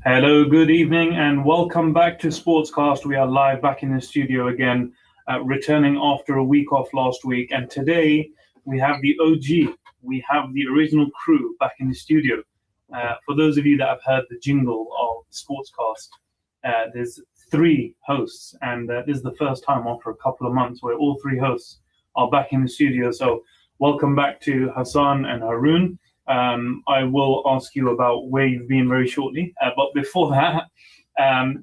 Hello, good evening, and welcome back to Sportscast. We are live back in the studio again, returning after a week off last week. And today we have the OG, we have the original crew back in the studio. For those of you that have heard the jingle of Sportscast, there's three hosts, and this is the first time after a couple of months where all three hosts are back in the studio. So welcome back to Hassan and Haroon. I will ask you about where you've been very shortly. But before that,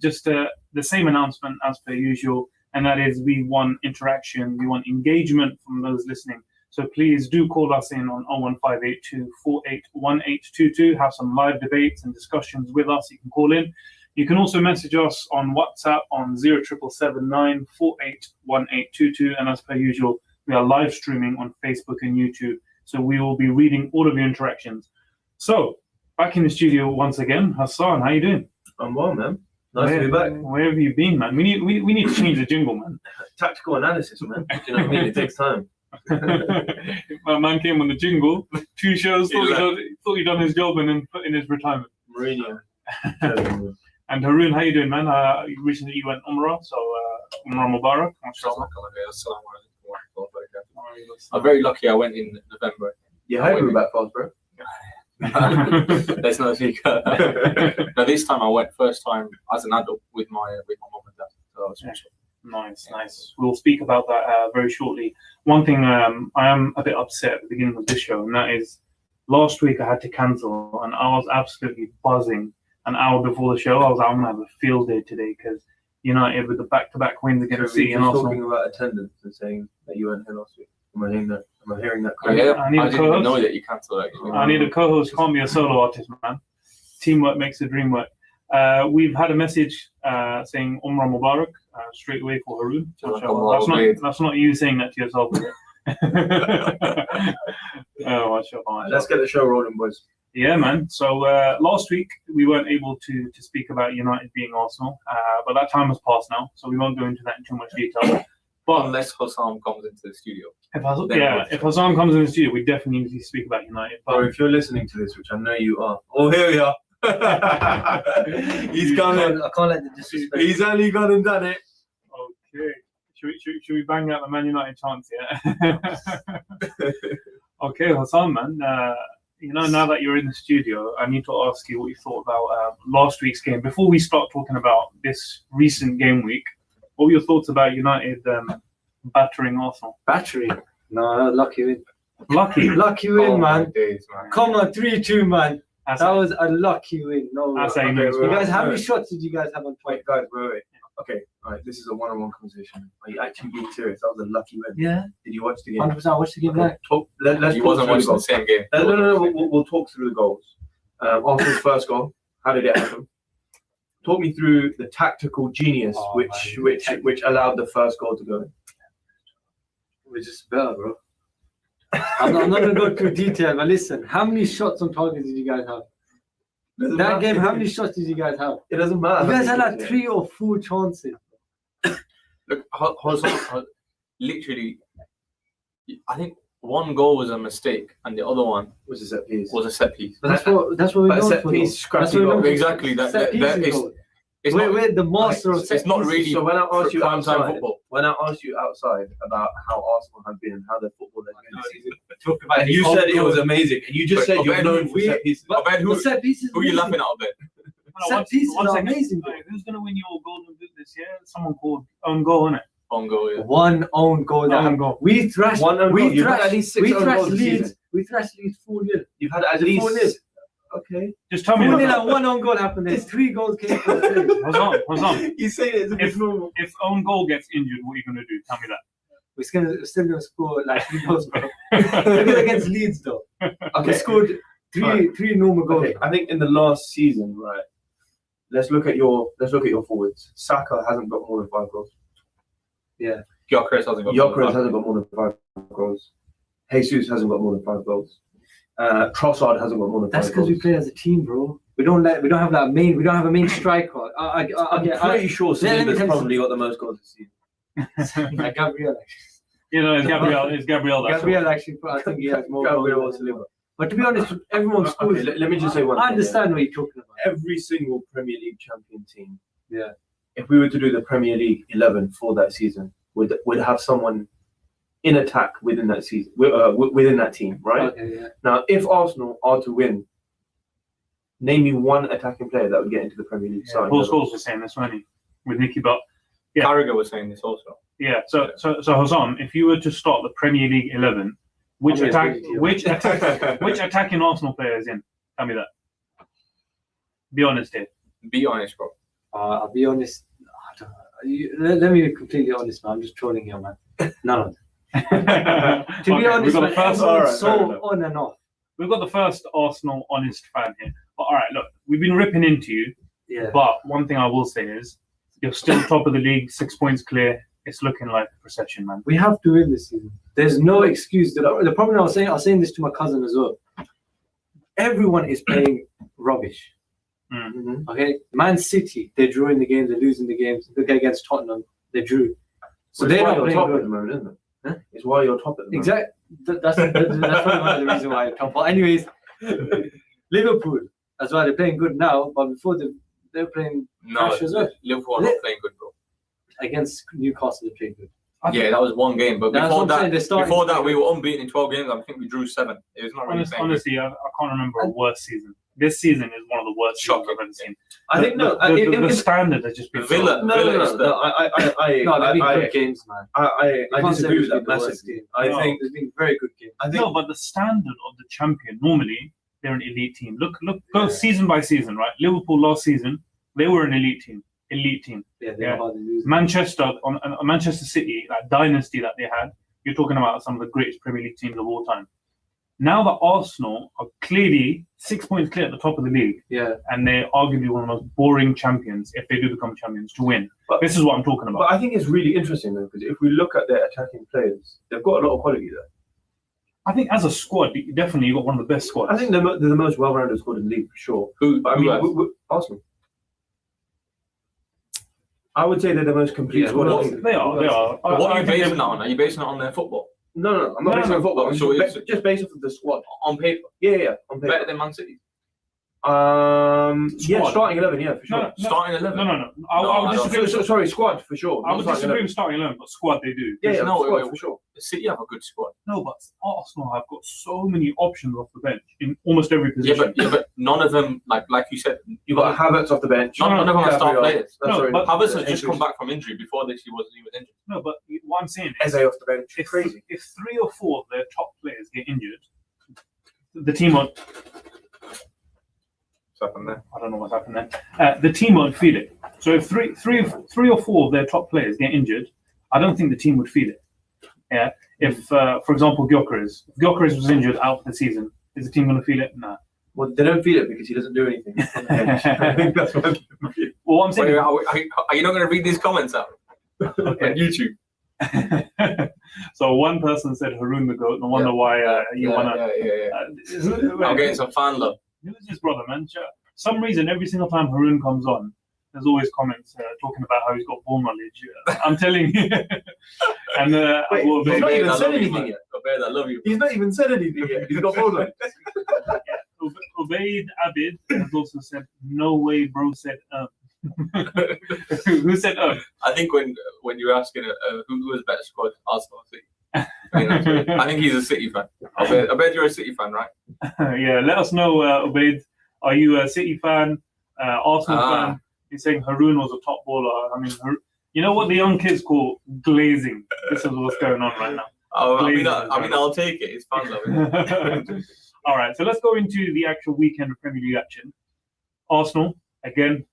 just the same announcement as per usual, and that is we want interaction, we want engagement from those listening. So please do call us in on 01582481822, have some live debates and discussions with us. You can call in. You can also message us on WhatsApp on 07779481822, and as per usual, we are live streaming on Facebook and YouTube. So we will be reading all of your interactions. So, back in the studio once again. Hassan, how you doing? I'm well, man. Nice to be back. Where have you been, man? We need to change the jingle, man. Tactical analysis, man. Do you know what I mean? It takes time. My man came on the jingle, 2 shows, thought he'd done his job and then put in his retirement. Mourinho. And Haroon, how you doing, man? Recently you went Umrah, so Umrah Mubarak. I'm very lucky I went in November. Yeah, I went back fast, bro. There's no secret. No, this time I went first time as an adult with my mom and dad. So that was special. Nice. We'll speak about that very shortly. One thing I am a bit upset at the beginning of this show, and that is last week I had to cancel, and I was absolutely buzzing an hour before the show. I was like, I'm going to have a field day today because United with the back-to-back wins against City and Arsenal. Talking about attendance and saying that you weren't here last week. Am I hearing that correctly? Yeah, I didn't even know that you cancelled actually. I need a co-host, can't be a solo artist, man. Teamwork makes the dream work. We've had a message saying Umrah Mubarak straight away for Haroon. That's not you saying that to yourself, is it? Let's get the show rolling, boys. Yeah, man. So last week we weren't able to speak about United being Arsenal, but that time has passed now, so we won't go into that in too much detail. But unless Hassan comes into the studio. If Hassan comes in the studio, we definitely need to speak about United. But if you're listening to this, which I know you are, here we are. He's coming. I can't let the disrespect. He's only gone and done it. Okay. Should we bang out the Man United chants? Yeah. Okay, Hassan, man. Now that you're in the studio, I need to ask you what you thought about last week's game. Before we start talking about this recent game week, what were your thoughts about United battering Arsenal? Battering? No, lucky win. Lucky win, man. Come on, 3-2, man. That was a lucky win. No, you guys, how many shots did you guys have on point? Guys, wait. Okay, all right. This is a one-on-one conversation. Are you actually being serious? That was a lucky win. Yeah. Did you watch the game? 100% watched the game. Okay. Let's you wasn't watching the same game. No. We'll talk through the goals. Arsenal's first goal. How did it happen? Talk me through the tactical genius which allowed the first goal to go in. We're just better, bro. I'm not going to go through detail, but listen, how many shots on target did you guys have? That game, how many shots did you guys have? It doesn't matter. You guys had like 3 or 4 chances. Look, literally, I think one goal was a mistake, and the other one was a set piece. But that's what we're set piece, scrappy goal. Exactly. That is. We're the master of set It's not really. So when I asked you outside about how Arsenal had been and how their football had been, and you said it was amazing, and you just said you're known for set pieces. Who are you laughing at, Ben? Set pieces are amazing. Who's going to win your golden boot this year? Someone called own goal, innit? Own goal, yeah. One own goal. We thrashed. You've had at least 6 own goals this season. We thrashed Leeds 4-0. You've had at least 4-0. Okay. Just tell me. 4-0, one own goal happened. There's 3 goals came from the team. Hassan. You say it as normal. If own goal gets injured, what are you going to do? Tell me that. We're still going to score like 3 goals, bro. Maybe against Leeds, though. Okay. We scored three normal goals. Okay. I think in the last season, right. Let's look at your forwards. Saka hasn't got more than 5 goals. Yeah. Gyökeres hasn't got more than 5 goals. Jesus hasn't got more than 5 goals. Trossard hasn't got more than 5 goals. That's because we play as a team, bro. We don't have a main striker. I'm pretty sure Saliba's probably got the most goals this season. Gabriel. It's Gabriel. Gabriel actually, I think he has more goals. But to be honest, everyone's schools. Okay, let me just say one thing. I understand what you're talking about. Every single Premier League champion team. Yeah. If we were to do the Premier League 11 for that season, would have someone in attack within that season, within that team, right? Okay, yeah. Now, if Arsenal are to win, name me one attacking player that would get into the Premier League side. Paul Scholes was saying this, wasn't he? With Nicky Butt. Yeah. Carragher was saying this also. Yeah. So Hassan, if you were to start the Premier League 11, which attacking Arsenal player is in? Tell me that. Be honest here. Be honest, bro. I'll be honest. Let me be completely honest, man. I'm just trolling you, man. None of them. To be honest, man, everyone's so on and off. We've got the first Arsenal honest fan here. But all right, look, we've been ripping into you. Yeah. But one thing I will say is, you're still top of the league, 6 points clear. It's looking like a procession, man. We have to win this season. There's no excuse. The problem I was saying this to my cousin as well. Everyone is playing rubbish. Mm-hmm. Okay, Man City, they're drawing the games, they're losing the games. Look against Tottenham, they drew. So they're not playing top good. at the moment, isn't it? Huh? It's why you're top at the moment. Exactly. That's probably one of the reasons why I'm top. But anyways, Liverpool as well. They're playing good now, but before they're playing trash as well. Liverpool are not playing good, bro. Against Newcastle, they played good. Yeah, that was one game, but That's before what I'm that, saying, before that, we were unbeaten in 12 games. I think we drew 7. It was not really playing good. Honestly, I can't remember a worse season. This season is one of the worst seasons I've ever seen. I think the standard has just been Villa. No. They've been good games, man. I disagree with that massively. I think there's been very good games. No, but the standard of the champion, normally they're an elite team. Look, go season by season, right? Liverpool last season, they were an elite team. Yeah, they hardly lose. Manchester City, that dynasty that they had, you're talking about some of the greatest Premier League teams of all time. Now that Arsenal are clearly 6 points clear at the top of the league, and they're arguably one of the most boring champions if they do become champions to win. But this is what I'm talking about. But I think it's really interesting though, because if we look at their attacking players, they've got a lot of quality there. I think as a squad, definitely you got one of the best squads. I think they're the most well-rounded squad in the league for sure. Arsenal. I would say they're the most complete squad. They are. What are you basing that on? Are you basing it on their football? No, I'm not basing it on football. I'm just based off of the squad. On paper? Yeah, on paper. Better than Man City? Yeah, starting 11, yeah, for sure. Starting 11? No. I would disagree. Sorry, squad, for sure. I would disagree with starting 11, but squad they do. Yeah, squad, for sure. City have a good squad. No, but Arsenal have got so many options off the bench in almost every position. Yeah, but none of them, like you said, you got Havertz off the bench. None of them are star players. But Havertz has just come back from injury. Before this, he wasn't even injured. No, but what I'm saying is, Eze off the bench. It's crazy. If 3 or 4 of their top players get injured, the team won't. I don't know what's happened there. The team won't feel it. So if three or 4 of their top players get injured, I don't think the team would feel it. Yeah. If, for example, Gyökeres was injured out for the season, is the team going to feel it? Nah. Well, they don't feel it because he doesn't do anything. I think that's what I'm saying. Are you not going to read these comments out? Okay. On YouTube. So one person said Haroon the GOAT. No wonder why you want to. I'm getting some fan love. Who's this brother, man? Some reason, every single time Haroon comes on, there's always comments talking about how he's got ball knowledge. I'm telling you. And he's not even said anything yet. I love you. He's not even said anything yet. He's got ball knowledge. Ubaid Abid has also said, "No way, bro." Said, Who said, I think when you're asking who was better squad, Arsenal or City. I think he's a City fan. I bet you're a City fan, right? Yeah, let us know, Ubaid. Are you a City fan, Arsenal fan? He's saying Haroon was a top baller. I mean, you know what the young kids call glazing? This is what's going on right now. I mean, I'll take it. It's fun, though. All right, so let's go into the actual weekend of Premier League action. Arsenal, again,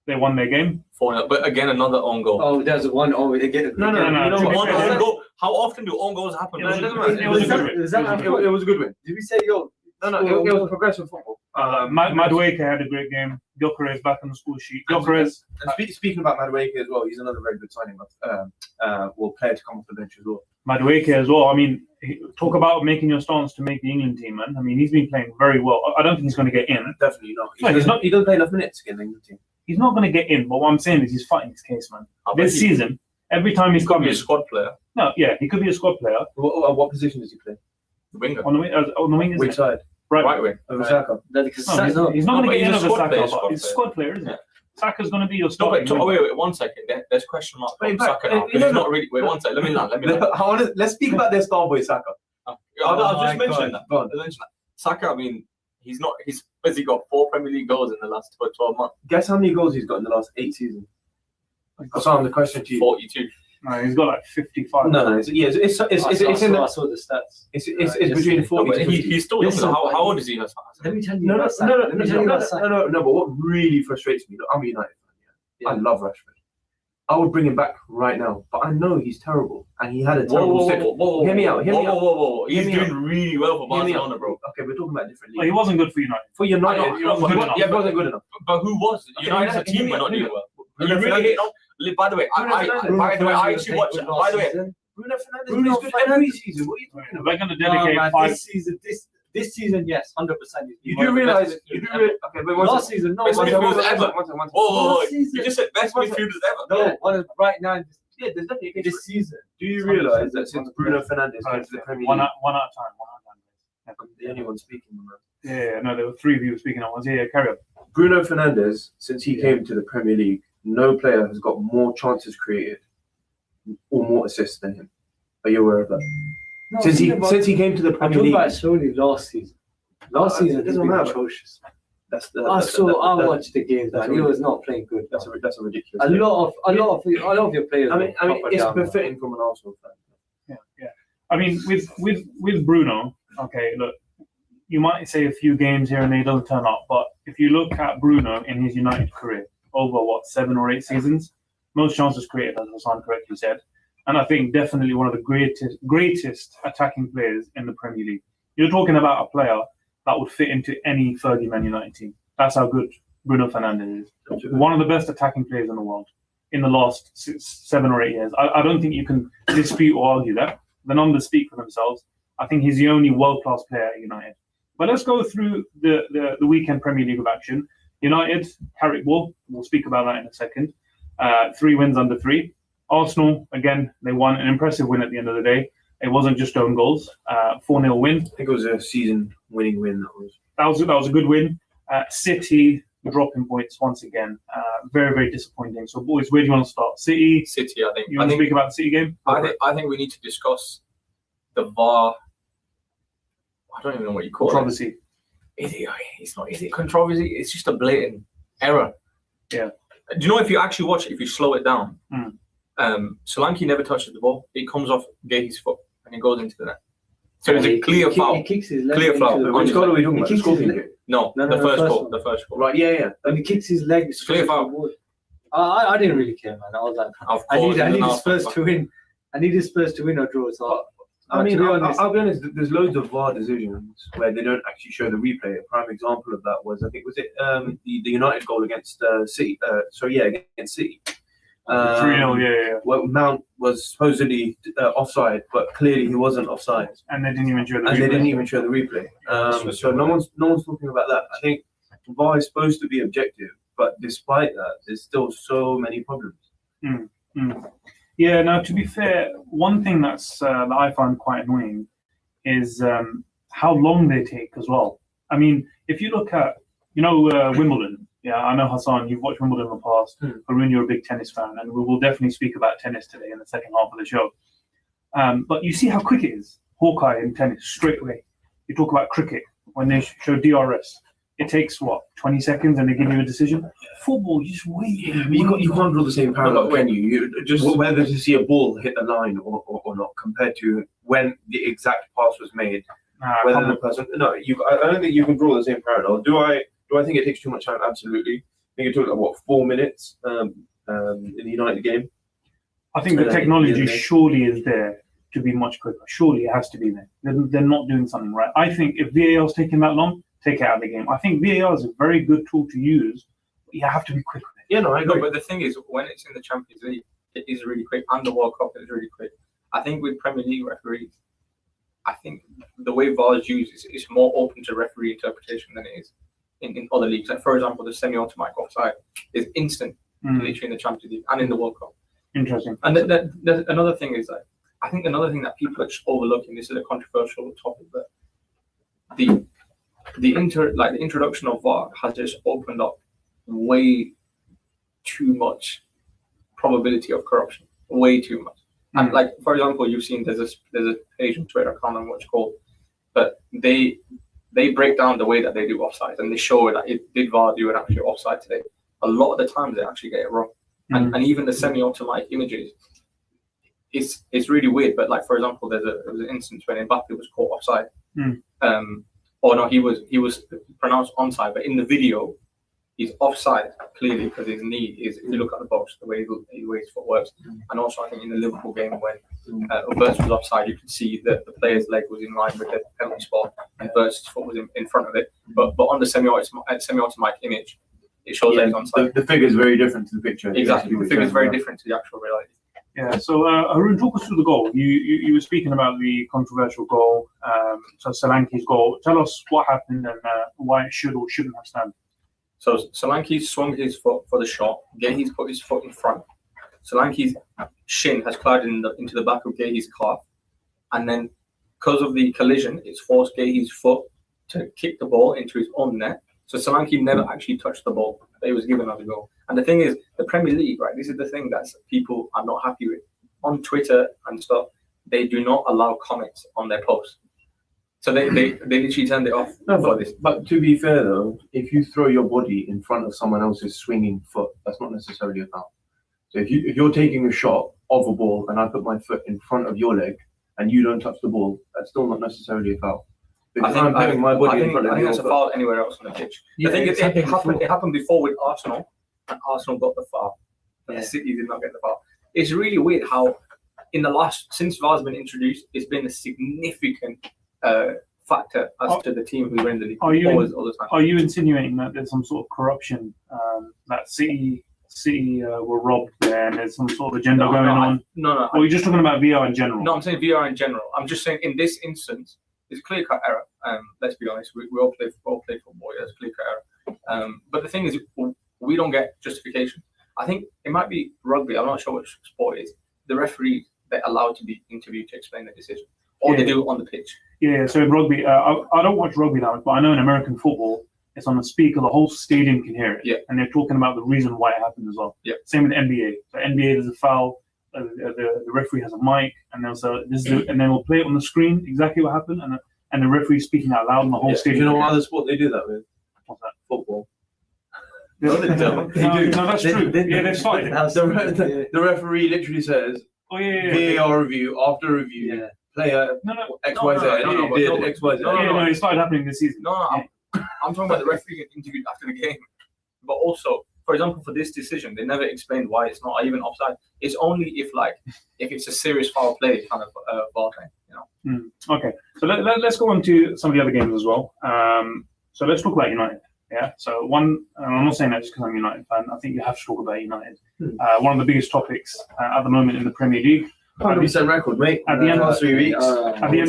they won their game. 4-0, but again, another own goal. Oh, there's one. Oh, again. No. One own goal. How often do own goals happen? It was a good win. Did we say yo? No, it was progressive football. Madueke had a great game. Gyökeres back on the score sheet. Gyökeres. Speaking about Madueke as well, he's another very good signing. Player to come off the bench as well. Madueke as well. I mean, talk about making your stance to make the England team, man. I mean, he's been playing very well. I don't think he's going to get in. Definitely not. He doesn't play enough minutes to get in the England team. He's not going to get in. But what I'm saying is he's fighting his case, man. This season, every time he's coming, he could be a squad player. No, yeah, he could be a squad player. What position does he play? The winger. On the wing, Which side? Right wing. Over Saka. Because No, Saka- he's not No, going but to get in he's a over squad player, Saka, but he's a squad player, isn't Yeah. it? Saka's going to be your No, starting. but winger. wait, 1 second. There's question marks Wait, on but- Saka now. you Because know, he's not really. Wait, 1 second. Let me land. Let's speak about their star boy Saka. I'll Oh just my mention God. that. Go on. I'll mention that. Saka, I mean, he's has he got 4 Premier League goals in the last 12 months? Guess how many goals he's got in the last 8 seasons? That's the question to you. 42. No, he's got like 55. No, it's in I the, saw the stats. it's Yes, between no, 40 No, but to 50. he's still young. Listen, How old is he? Let me tell you No, about Saka. Let me tell you about Saka. no. But what really frustrates me, look, I'm a United fan. I love Rashford. I would bring him back right now, but I know he's terrible, and he had a terrible stint. Hear me out. He's Hear me doing really well for Hear me Barcelona, out. bro. Okay, we're talking about different Well, he leagues. wasn't good for United. For United, I know, he wasn't but- good enough. yeah, He wasn't good enough. But who was? Okay, United as a hear team me were out, not hear me doing well. Bruno You really Fernandes. hate on. By the way, I actually watched. By the way, Bruno Fernandes Bruno plays good every season. What are you talking about? They're going to dedicate 5. This season, yes, 100%. You do realise? Okay, but Last season, no. Best one midfielders second, ever. one second. Whoa, Last season. you just said best One second. midfielders ever. No, right now, Yeah, there's definitely this season. Do you realise that since Bruno Fernandes came to the Premier One League, out of time. I'm the only one speaking, man. Yeah, no, there were 3 of you speaking at once. Yeah, carry on. Bruno Fernandes, since he came to the Premier League, no player has got more chances created or more assists than him. Are you aware of that? No, Since he came to the I'm Premier talking League, about solely last season. Last No, season, it it doesn't been matter. atrocious. I I watched the games, that's man. He a- was not playing good. That's a ridiculous. A thing. lot of your players. I mean, were it's proper down. befitting from an Arsenal fan. Yeah. I mean, with Bruno, okay, look, you might say a few games here and there he doesn't turn up, but if you look at Bruno in his United career, over 7 or 8 seasons, most chances created, as Hassan correctly said, and I think definitely one of the greatest attacking players in the Premier League. You're talking about a player that would fit into any Fergie Man United team. That's how good Bruno Fernandes is. One of the best attacking players in the world in the last 7 or 8 years. I don't think you can dispute or argue that. The numbers speak for themselves. I think he's the only world-class player at United. But let's go through the weekend Premier League of action. United, Carrick Ball, we'll speak about that in a second. 3 wins under 3. Arsenal, again, they won an impressive win at the end of the day. It wasn't just own goals. 4-0 win. I think it was a season-winning win. That was a good win. City dropping points once again. Very, very disappointing. So, boys, where do you want to start? City, I think. you want to speak about the City game? I think we need to discuss the VAR. I don't even know what you call it. Controversy. Is it controversy? It's just a blatant error. Yeah. Do you know if you actually watch it, if you slow it down, Solanke never touches the ball. It comes off Gay's foot and it goes into the net. So it's a clear foul. He kicks his leg Clear into foul. the- Which goal are we talking He about? kicks his Scorpion leg. kick? No, No, the the first first goal. one. The first goal. Right, yeah. And he kicks his leg. Clear foul. I didn't really care, man. I was like, Of I course, need and his then Spurs to win. I need his Spurs to win or draw. So, I mean, to be honest, I'll be honest. There's loads of VAR decisions where they don't actually show the replay. A prime example of that was, I think, the United goal against City? Against City. 3-0, yeah. Well, Mount was supposedly offside, but clearly he wasn't offside, And they didn't even show the and they replay. didn't even show the replay. So no one's talking about that. I think VAR is supposed to be objective, but despite that, there's still so many problems. Yeah, now to be fair, one thing that I find quite annoying is how long they take as well. I mean, if you look at, Wimbledon, yeah, I know Hassan, you've watched Wimbledon in the past. Arun, you're a big tennis fan, and we will definitely speak about tennis today in the second half of the show. But you see how quick it is. Hawkeye in tennis, straight away. You talk about cricket, when they show DRS, it takes, 20 seconds and they give you a decision? Football, you just wait. You can't draw the same parallel, can you? You just whether to see a ball hit the line or not, compared to when the exact pass was made. Whether the person, I don't think you can draw the same parallel. Do I think it takes too much time? Absolutely. I think it took 4 minutes in the United game. I think the technology surely is there to be much quicker. Surely it has to be there. They're not doing something right. I think if VAR is taking that long, take it out of the game. I think VAR is a very good tool to use, but you have to be quick with it. Yeah, no, I agree. No, but the thing is, when it's in the Champions League, it is really quick, and the World Cup is really quick. I think with Premier League referees, I think the way VAR is used is more open to referee interpretation than it is in other leagues. Like, for example, the semi-automatic offside is instant, literally in the Champions League and in the World Cup. Interesting. And another thing is I think another thing that people are just overlooking, this is a controversial topic, but the introduction of VAR has just opened up way too much probability of corruption, way too much. And like, for example, you've seen there's a page on Twitter, I can't remember what it's called, but they break down the way that they do offside, and they show that it did VAR do an actual offside today. A lot of the times they actually get it wrong, and even the semi-automatic images, it's really weird. But like, for example, there was an instance when Mbappe was caught offside, or no, he was pronounced onside, but in the video he's offside clearly because his knee is, if you look at the box, the way his foot works. And also I think in the Liverpool game when Verts was offside, you could see that the player's leg was in line with the penalty spot and Verts' foot was in front of it. But on the semi-automatic image, it shows legs onside. The figure is very different to the picture. Exactly, the figure is very different to the actual reality. Yeah, so Haroon, talk us through the goal. You were speaking about the controversial goal, so Solanke's goal. Tell us what happened and why it should or shouldn't have stand. So Solanke swung his foot for the shot. Gehi's put his foot in front. Solanke's shin has collided into the back of Gehi's calf. And then because of the collision, it's forced Gehi's foot to kick the ball into his own net. So Solanke never actually touched the ball. It was given as a goal. And the thing is, the Premier League, right, this is the thing that people are not happy with. On Twitter and stuff, they do not allow comments on their posts. So they literally turned it off for this. But to be fair though, if you throw your body in front of someone else's swinging foot, that's not necessarily a foul. So if you're taking a shot of a ball and I put my foot in front of your leg and you don't touch the ball, that's still not necessarily a foul. Because I'm putting my body in front of your that's a foul anywhere else on the pitch. Yeah, the thing is, it happened before with Arsenal, and Arsenal got the foul. But City did not get the foul. It's really weird how since VAR's been introduced, it's been a significant factor as to the team who win the league all the time. Are you insinuating that there's some sort of corruption, that City were robbed there and there's some sort of agenda going on? No. Or are you just talking about VR in general? No, I'm saying VR in general. I'm just saying in this instance, it's clear-cut error. Let's be honest, we all play football. Yeah, it's clear-cut error. But the thing is, we don't get justification. I think it might be rugby. I'm not sure which sport it is. The referees, they're allowed to be interviewed to explain the decision. Or they do it on the pitch. Yeah, so in rugby, I don't watch rugby that much, but I know in American football, it's on the speaker, the whole stadium can hear it. Yeah. And they're talking about the reason why it happened as well. Yeah. Same with the NBA. So NBA, there's a foul, the referee has a mic, and they'll say, and then we'll play it on the screen, exactly what happened, and the referee speaking out loud in the whole stadium. Do you know what other sport they do that with? What's that? Football. No, that's true. They've started. The referee literally says, VAR review, after review, player XYZ did XYZ. No, it started happening this season. I'm talking about the referee getting interviewed after the game. But also, for example, for this decision, they never explained why it's not even offside. It's only if it's a serious foul play kind of ball thing, you know. Okay, so let's go on to some of the other games as well. So let's talk about United. Yeah, so I'm not saying that just because I'm a United fan. I think you have to talk about United. One of the biggest topics at the moment in the Premier League. 100% record, mate. At the end of 3 weeks. At the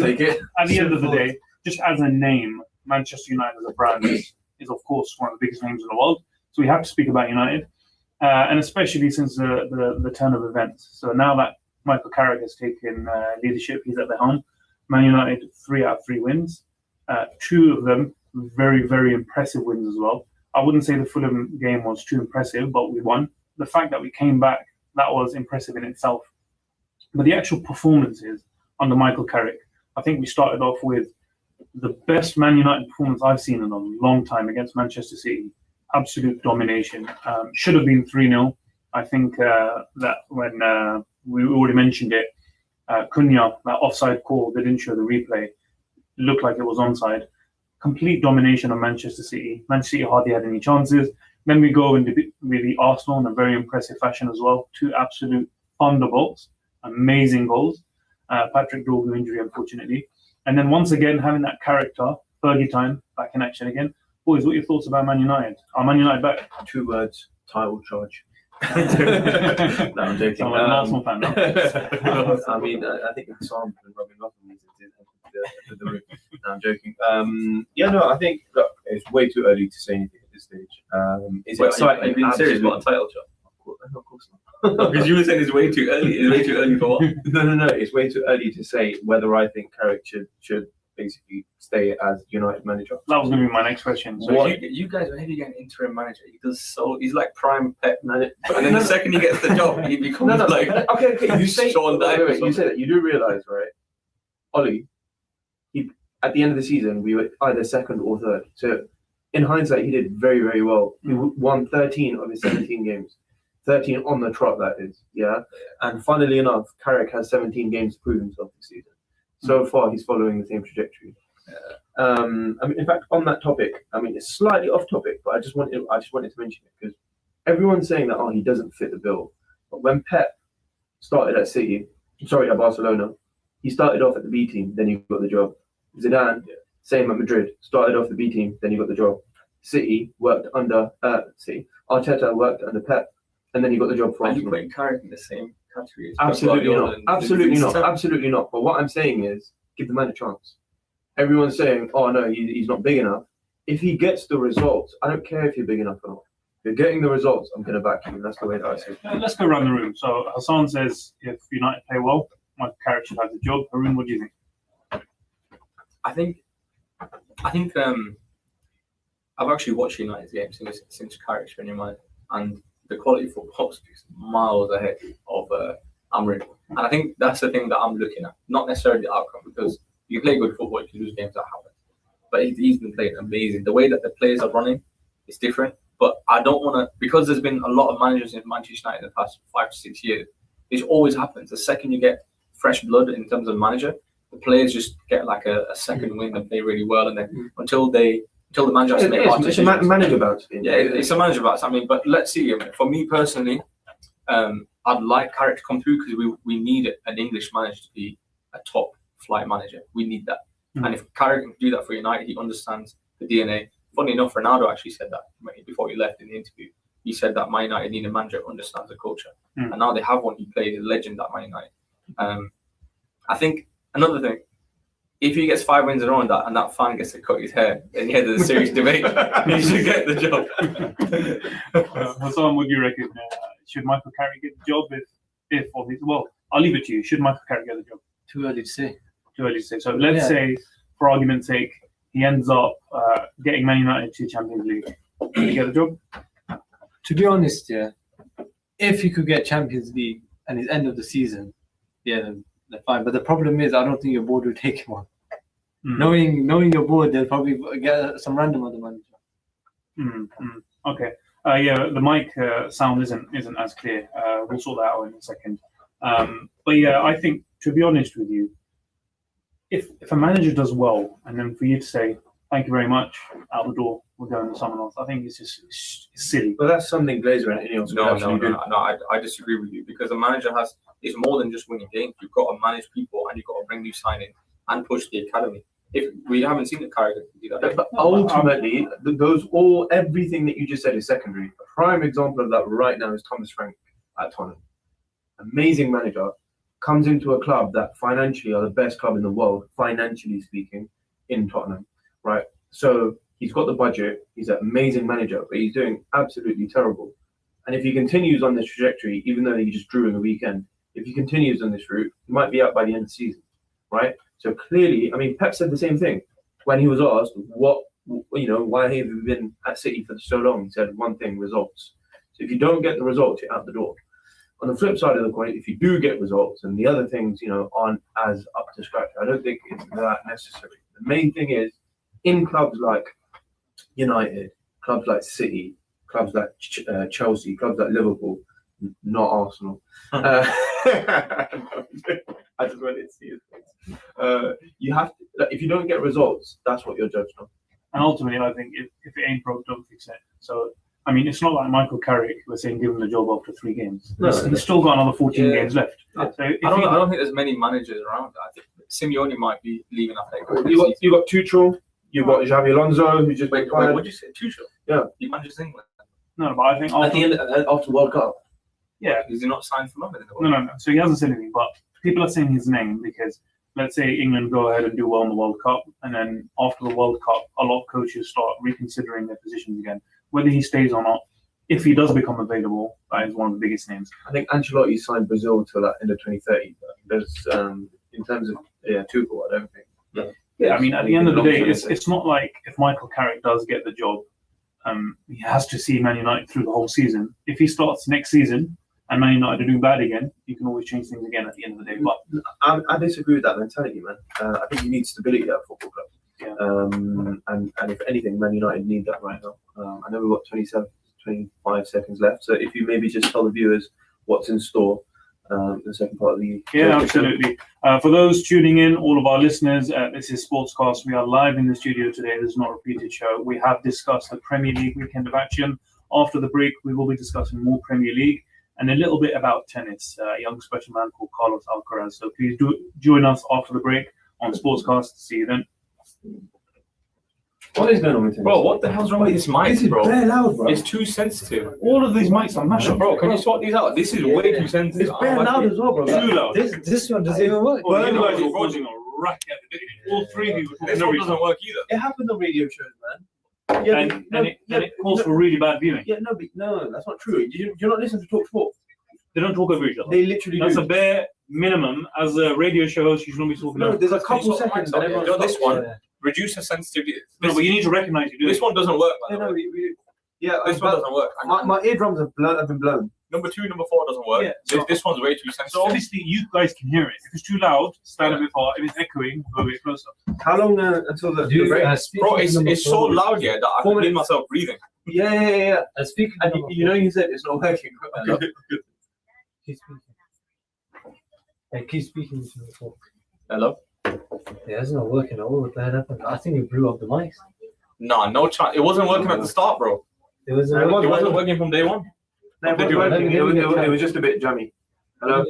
end of the day, just as a name, Manchester United as a brand is of course one of the biggest names in the world. So we have to speak about United, and especially since the turn of events. So now that Michael Carrick has taken leadership, he's at the helm. Man United 3 out of 3 wins, 2 of them very, very impressive wins as well. I wouldn't say the Fulham game was too impressive, but we won. The fact that we came back, that was impressive in itself. But the actual performances under Michael Carrick, I think we started off with the best Man United performance I've seen in a long time against Manchester City. Absolute domination. Should have been 3-0. I think that when we already mentioned it, Cunha, that offside call, they didn't show the replay, looked like it was onside. Complete domination of Manchester City. Manchester City hardly had any chances. Then we go into the Arsenal in a very impressive fashion as well. 2 absolute thunderbolts, amazing goals. Patrick Dorgu injury, unfortunately. And then once again, having that character, Fergie time, back in action again. Boys, what are your thoughts about Man United? Are Man United back? 2 words, title charge. No, I'm joking. I'm an Arsenal fan now. I mean, I think it's Sam and Robin Lawson needs to the room. No, I'm joking. I think it's way too early to say anything at this stage. It's exciting. Are you being serious about a title charge? Of course not. Because you were saying it's way too early. It's way too early for what? No. It's way too early to say whether I think Carrick should basically stay as United manager. That was going to be my next question. So you guys, whenever you get an interim manager, he's like prime Pep, and then the second he gets the job, he becomes like okay. You say Sean Dyche. you say that you do realise, right? Ollie, at the end of the season, we were either second or third. So in hindsight, he did very, very well. He won 13 of his 17 games. 13 on the trot, that is. Yeah. And funnily enough, Carrick has 17 games to prove himself this season. So far, he's following the same trajectory. I mean, in fact, on that topic, I mean, it's slightly off topic, but I just wanted to mention it because everyone's saying that, he doesn't fit the bill. But when Pep started at Barcelona, he started off at the B team, then he got the job. Zidane, same at Madrid, started off the B team, then he got the job. City worked under Arteta worked under Pep, and then he got the job for Are Arsenal. you putting Carrick in the same category? Absolutely not. Absolutely not. But what I'm saying is, give the man a chance. Everyone's saying, "Oh no, he's not big enough." If he gets the results, I don't care if you're big enough or not. If you're getting the results, I'm going to back you. And that's the way that I see it. let's go around the room. So Hassan says, if United play well, Michael Carrick should have the job. Haroon, what do you think? I think I've actually watched United's games since Carrick's been in mind, and the quality of football is miles ahead of Amrin. And I think that's the thing that I'm looking at, not necessarily the outcome, because you play good football, you can lose games, that happen. But he's been playing amazing. The way that the players are running is different. But I don't want to, because there's been a lot of managers in Manchester United in the past 5 to 6 years. It always happens. The second you get fresh blood in terms of manager, the players just get like a second wind and play really well, and then until the manager has to make hard decisions. It's a manager bounce. Yeah, it's a manager bounce. I mean, but let's see. For me personally, I'd like Carrick to come through because we need an English manager to be a top flight manager. We need that. And if Carrick can do that for United, he understands the DNA. Funny enough, Ronaldo actually said that before he left in the interview. He said that Man United need a manager who understands the culture. And now they have one. He plays a legend at Man United. I think another thing, if he gets 5 wins in a row and that fan gets to cut his hair, then yeah, there's a serious debate. He should get the job. Hassan, what do you reckon? Should Michael Carrick get the job well, I'll leave it to you. Should Michael Carrick get the job? Too early to say. So let's say, for argument's sake, he ends up getting Man United to Champions League. Will he get the job? To be honest, yeah, if he could get Champions League and his end of the season, yeah, then they're fine. But the problem is, I don't think your board will take him on. Knowing your board, they'll probably get some random other manager. Okay. Yeah, the mic sound isn't as clear. We'll sort that out in a second. But yeah, I think, to be honest with you, if a manager does well, and then for you to say, thank you very much, out the door, we're going to someone else, I think it's just it's silly. But that's something Glazer and Ineos No, I disagree with you, because a manager is more than just winning games. You've got to manage people, and you've got to bring new signings and push the academy. If we haven't seen the character do that. But ultimately, everything that you just said is secondary. A prime example of that right now is Thomas Frank at Tottenham. Amazing manager, comes into a club that financially are the best club in the world, financially speaking, in Tottenham, right? So he's got the budget, he's an amazing manager, but he's doing absolutely terrible. And if he continues on this trajectory, even though he just drew in the weekend, if he continues on this route, he might be out by the end of the season, right? So clearly, I mean, Pep said the same thing when he was asked why have you been at City for so long? He said one thing: results. So if you don't get the results, you're out the door. On the flip side of the coin, if you do get results and the other things, aren't as up to scratch, I don't think it's that necessary. The main thing is, in clubs like United, clubs like City, clubs like Chelsea, clubs like Liverpool, not Arsenal. I just wanted to see his face. You have to, if you don't get results, that's what you're judged on. And ultimately, I think if it ain't broke, don't fix it. So, I mean, it's not like Michael Carrick, we're saying give him the job after 3 games. He's still got another 14 games left. So I don't think there's many managers around. I think Simeone might be leaving after. You got Tuchel, you've got Xabi Alonso, who just wait, what did you say? Tuchel? Yeah. He manages England. No, but I think at the end after the World Cup. Yeah. Is he not signed for London? No. So he hasn't said anything, but people are saying his name because, let's say England go ahead and do well in the World Cup, and then after the World Cup, a lot of coaches start reconsidering their positions again, whether he stays or not. If he does become available, that is one of the biggest names. I think Ancelotti signed Brazil till that end of 2030. But there's in terms of Tuchel, I don't think. Yeah, I mean, at the end of the day, it's not like if Michael Carrick does get the job, he has to see Man United through the whole season. If he starts next season and Man United are doing bad again, you can always change things again at the end of the day. But I disagree with that mentality, man. I think you need stability at a football club. Yeah. And if anything, Man United need that right now. I know we've got 25 seconds left, so if you maybe just tell the viewers what's in store in the second part of the absolutely. For those tuning in, all of our listeners, this is Sportscast. We are live in the studio today. This is not a repeated show. We have discussed the Premier League weekend of action. After the break, we will be discussing more Premier League and a little bit about tennis. A young special man called Carlos Alcaraz. So please do join us after the break on Sportscast. See you then. What is going on with tennis? Bro, what the hell's wrong with this mic, This is bro? bare loud, bro. It's too sensitive. All of these mics are mashed up. Bro, can you sort these out? This is way too sensitive. It's bare loud as well, bro. Too loud. This one doesn't even work. Well, you guys are watching a racket at the beginning. All three of you were This talking one over each doesn't work either. It happened on radio shows, man. and it calls for really bad viewing. Yeah, no, that's not true. You're not listening to Talk Sport. They don't talk over each other. They literally That's do. a bare minimum. As a radio show host, you should not be talking No, over. there's a Can you couple sort the seconds mics out? that everyone You know, this stops. one, reduce the sensitivity. No, but you need to recognize you do This it. one doesn't work, by Yeah, the no, way. this one doesn't work. My eardrums have been blown. Number 2, number 4 doesn't work. Yeah, This one's way too sensitive. So obviously you guys can hear it. If it's too loud, stand a bit far. If it's echoing, go a bit closer. How long until the break? Bro, it's so loud, yeah, that I can feel myself breathing. Yeah. Speaking And you said it's not working. Keep speaking. Hey, keep speaking to the phone. Hello? Yeah, it's not working at all. What the hell happened? I think we blew up the mics. Nah, no chance. It wasn't working at the start, bro. It wasn't It working. It wasn't working from day one. No, it was just a bit jammy. Hello.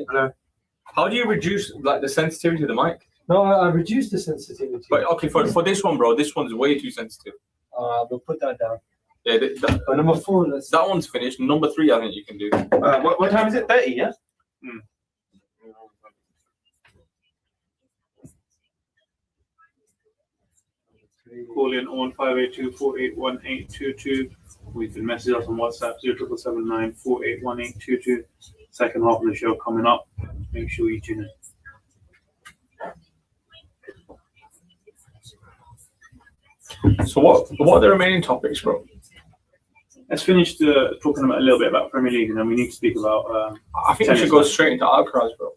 How do you reduce like the sensitivity of the mic? No, I reduced the sensitivity. But okay, for this one, bro, this one's way too sensitive. We'll put that down. Yeah, But number 4, let's. that one's finished. Number 3, I think you can do. What time is it? 30, yeah? Call in on 582-481-822. We can message us on WhatsApp 0779-481822. Second half of the show coming up. Make sure you tune in. So what are the remaining topics, bro? Let's finish talking about a little bit about Premier League, and then we need to speak about. I think we should go straight into Alcaraz, bro.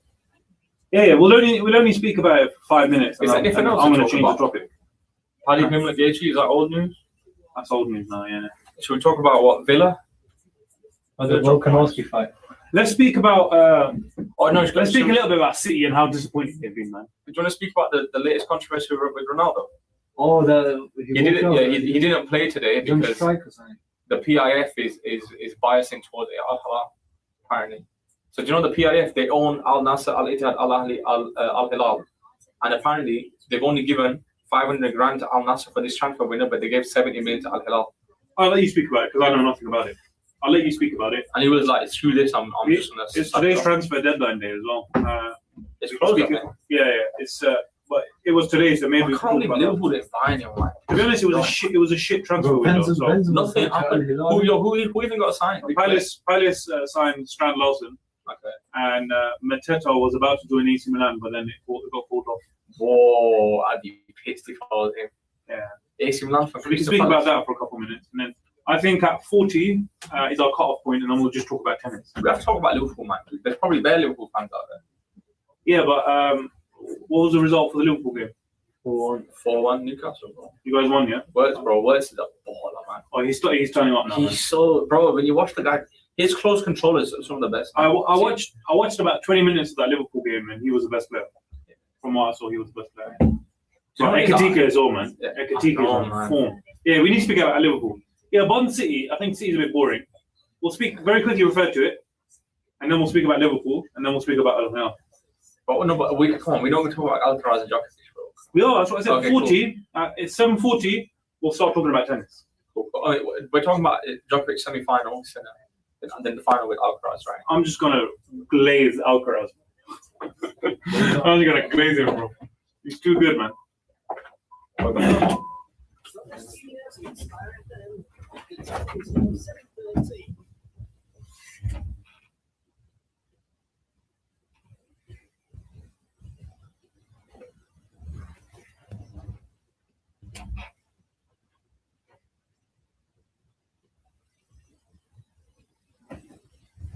Yeah. We'll only speak about it for 5 minutes. Is there anything else I'm to going to talk change the about? topic. Paddy Pimblett Gaethje, is that old news? That's old news now. Yeah. Should we talk about what Villa? Or the Volkanovski fight. Let's speak about. Oh no, Let's speak a little bit about City and how disappointing they've been, man. Do you want to speak about the latest controversy with Ronaldo? Oh, He didn't. Yeah, he didn't play today because strike or something. the PIF is biasing towards Al Hilal, apparently. So do you know the PIF? They own Al Nasser, Al Ittihad, Al Ahli, Al Hilal, and apparently they've only given 500 grand to Al Nasser for this transfer window, but they gave 70 million to Al Hilal. I'll let you speak about it because I know nothing about it. I'll let you speak about it. And he was like, "Screw this! I'm just gonna." It's today's transfer deadline day as well. It's closed, I think. Yeah. It's but it was today, so maybe. I can't believe Liverpool didn't buy anyone. Like, To be honest, it was a shit transfer window. So nothing happened. Who even got signed? Palace signed Strand Lawson. Okay. And Mateta was about to join AC Milan, but then it got pulled off. Whoa! I'd be pissed if I was him. Yeah. AC Milan for So we can speak about that for a couple of minutes, and then I think at 40 is our cut-off point, and then we'll just talk about tennis. We have to talk about Liverpool, man. There's probably bare Liverpool fans out there. Yeah, but what was the result for the Liverpool game? 4-1 Newcastle, bro. You guys won, yeah? Words is a baller, man. Oh, he's turning up now. Man. He's so, bro. When you watch the guy, his close control is some of the best. I watched about 20 minutes of that Liverpool game, and he was the best player. From what I saw, he was the best player. So Ekitike as well, man. Yeah. Ekitike is on form. Yeah, we need to speak about Liverpool. Yeah, Bond City, I think City's a bit boring. We'll speak very quickly, refer to it, and then we'll speak about Liverpool, and then we'll speak about Al Hilal. But no, but we don't talk about Alcaraz and Djokovic, bro. We are, that's what I said. Okay, 40, it's 7:40. We'll start talking about tennis. We're talking about Djokovic semi-final, and then the final with Alcaraz, right? I'm just gonna glaze Alcaraz. I'm just gonna glaze him, bro. He's too good, man.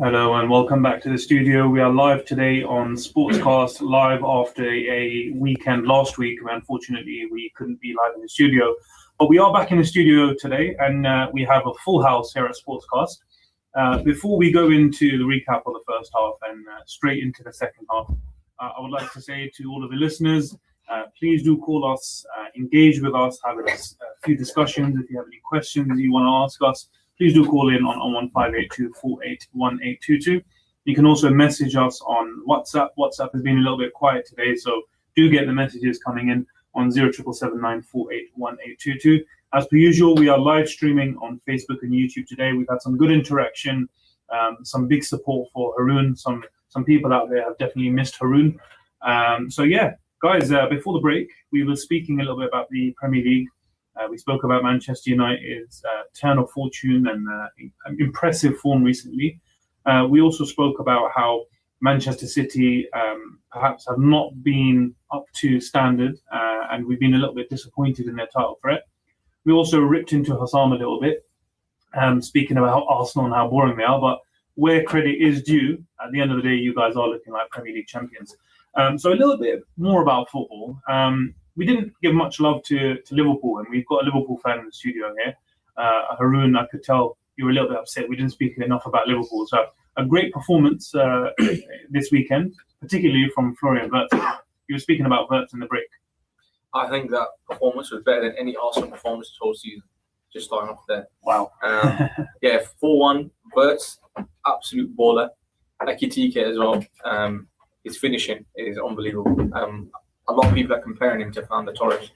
Hello and welcome back to the studio. We are live today on Sportscast, live after a weekend last week. Unfortunately, we couldn't be live in the studio, but we are back in the studio today, and we have a full house here at Sportscast. Before we go into the recap of the first half and straight into the second half, I would like to say to all of the listeners, please do call us, engage with us, have a few discussions. If you have any questions you want to ask us, please do call in on 1582481822. You can also message us on WhatsApp. WhatsApp has been a little bit quiet today, so do get the messages coming in on 077794811822. As per usual, we are live streaming on Facebook and YouTube today. We've had some good interaction, some big support for Haroon. Some people out there have definitely missed Haroon. So yeah, guys, before the break, we were speaking a little bit about the Premier League. We spoke about Manchester United's turn of fortune and impressive form recently. We also spoke about how Manchester City perhaps have not been up to standard, and we've been a little bit disappointed in their title threat. We also ripped into Hassam a little bit, speaking about Arsenal and how boring they are, but where credit is due, at the end of the day, you guys are looking like Premier League champions. So a little bit more about football. We didn't give much love to Liverpool, and we've got a Liverpool fan in the studio here. Haroon, I could tell you were a little bit upset. We didn't speak enough about Liverpool. So a great performance this weekend, particularly from Florian Wirtz. You were speaking about Wirtz in the break. I think that performance was better than any Arsenal performance this whole season. Just starting off there. Wow. 4-1. Wirtz, absolute baller. Ekitike as well. His finishing is unbelievable. A lot of people are comparing him to Fernando Torres.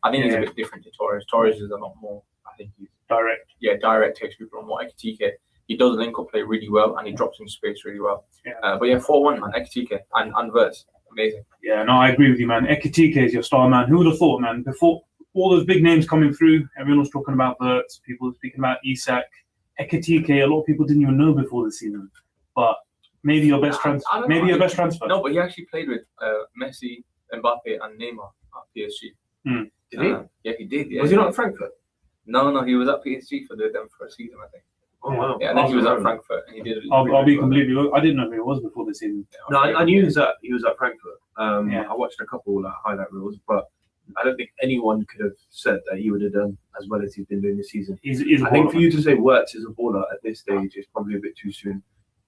I think he's a bit different to Torres. Torres is a lot more, I think he's direct. Yeah, direct, takes people on more. Ekitike, he does link up play really well and he drops in space really well. Yeah. 4-1, man. Ekitike and Wirtz, amazing. Yeah, no, I agree with you, man. Ekitike is your star, man. Who would have thought, man? Before all those big names coming through, everyone was talking about Wirtz, people were speaking about Isak. Ekitike, a lot of people didn't even know before the season. But maybe your best transfer. Maybe your best transfer. No, but he actually played with Messi, Mbappe and Neymar at PSG. Did he? Yeah, he did. Yeah. Was he not at Frankfurt? No, he was at PSG for them for a season, I think. Oh wow! Yeah, and then he was at Frankfurt, and he did. I'll be completely. I didn't know who it was before the season. No, I knew he was at Frankfurt. I watched a couple highlight reels, but I don't think anyone could have said that he would have done as well as he's been doing this season. He's I think for you to say Wirtz is a baller at this stage is probably a bit too soon.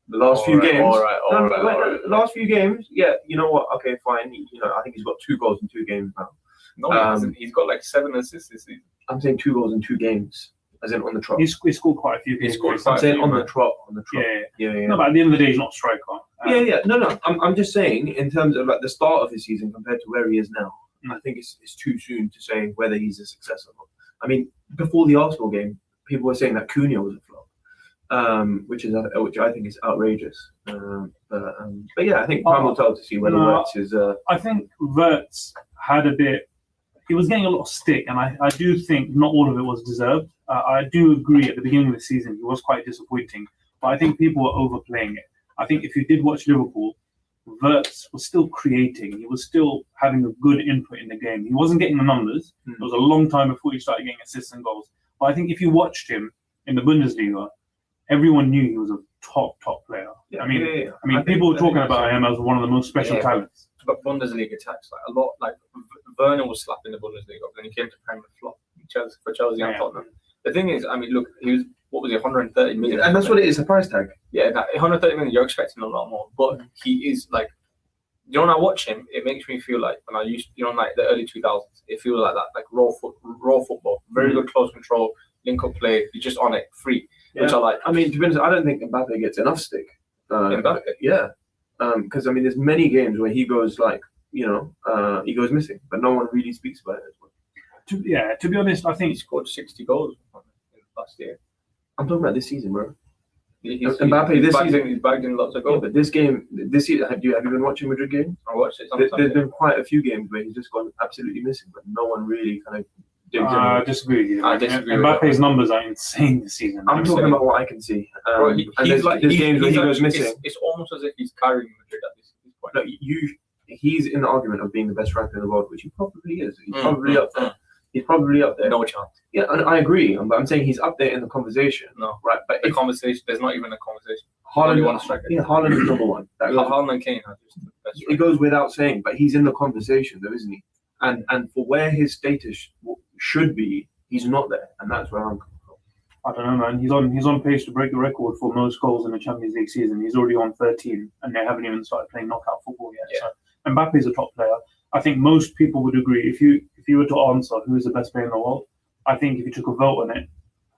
The last few games, the last few games, yeah, you know what? Okay, fine. I think he's got 2 goals in 2 games now. No, he's got like 7 assists this season. I'm saying 2 goals in 2 games, as in on the trot. He scored quite a few games. I'm saying on the trot. Yeah. No, but at the end of the day, he's not a striker. No. I'm just saying in terms of like the start of his season compared to where he is now. I think it's too soon to say whether he's a success or not. I mean, before the Arsenal game, people were saying that Cunha was a flop. Which I think is outrageous. But yeah, I think time will tell to see whether Wirtz is. I think Wirtz had a bit. He was getting a lot of stick, and I do think not all of it was deserved. I do agree at the beginning of the season he was quite disappointing, but I think people were overplaying it. I think if you did watch Liverpool, Wirtz was still creating. He was still having a good input in the game. He wasn't getting the numbers. It was a long time before he started getting assists and goals. But I think if you watched him in the Bundesliga, everyone knew he was a top player. Yeah, I mean, people were talking about him as one of the most special talents. But Bundesliga attacks, like a lot, like Werner was slapping the Bundesliga, but then he came to Premier flop for Chelsea and Tottenham. The thing is, I mean, look, he was 130 million, and that's what it is, the price tag. Yeah, that 130 million, you're expecting a lot more, but he is like, when I watch him, it makes me feel like when I used, like the early 2000s, it feels like that, like raw football, very good close control, link up play, you're just on it, free. Which I like. I mean, to be honest, I don't think Mbappe gets enough stick. Mbappe? Yeah. Because, I mean, there's many games where he goes he goes missing, but no one really speaks about it as well. To be honest, I think he scored 60 goals last year. I'm talking about this season, bro. Mbappe, he's bagged in lots of goals. Yeah, but this season, have you been watching Madrid games? I watched it. There's been quite a few games where he's just gone absolutely missing, but no one really kind of. I disagree with you. I disagree. Mbappe's numbers are insane this season. I'm talking about what I can see. Bro, there's games where he goes missing. It's almost as if he's carrying Madrid at this point. No, he's in the argument of being the best striker in the world, which he probably is. He's probably up there. He's probably up there. No chance. Yeah, and I agree, but I'm saying he's up there in the conversation. No, right. But the conversation, there's not even a conversation. Haaland is number one. Haaland and Kane are just the best. It goes without saying, but he's in the conversation, though, isn't he? And for where his status should be, he's not there, and that's where I'm coming from. I don't know, man. He's on pace to break the record for most goals in the Champions League season. He's already on 13, and they haven't even started playing knockout football yet. Yeah. So Mbappe's a top player. I think most people would agree. If you were to answer who is the best player in the world, I think if you took a vote on it,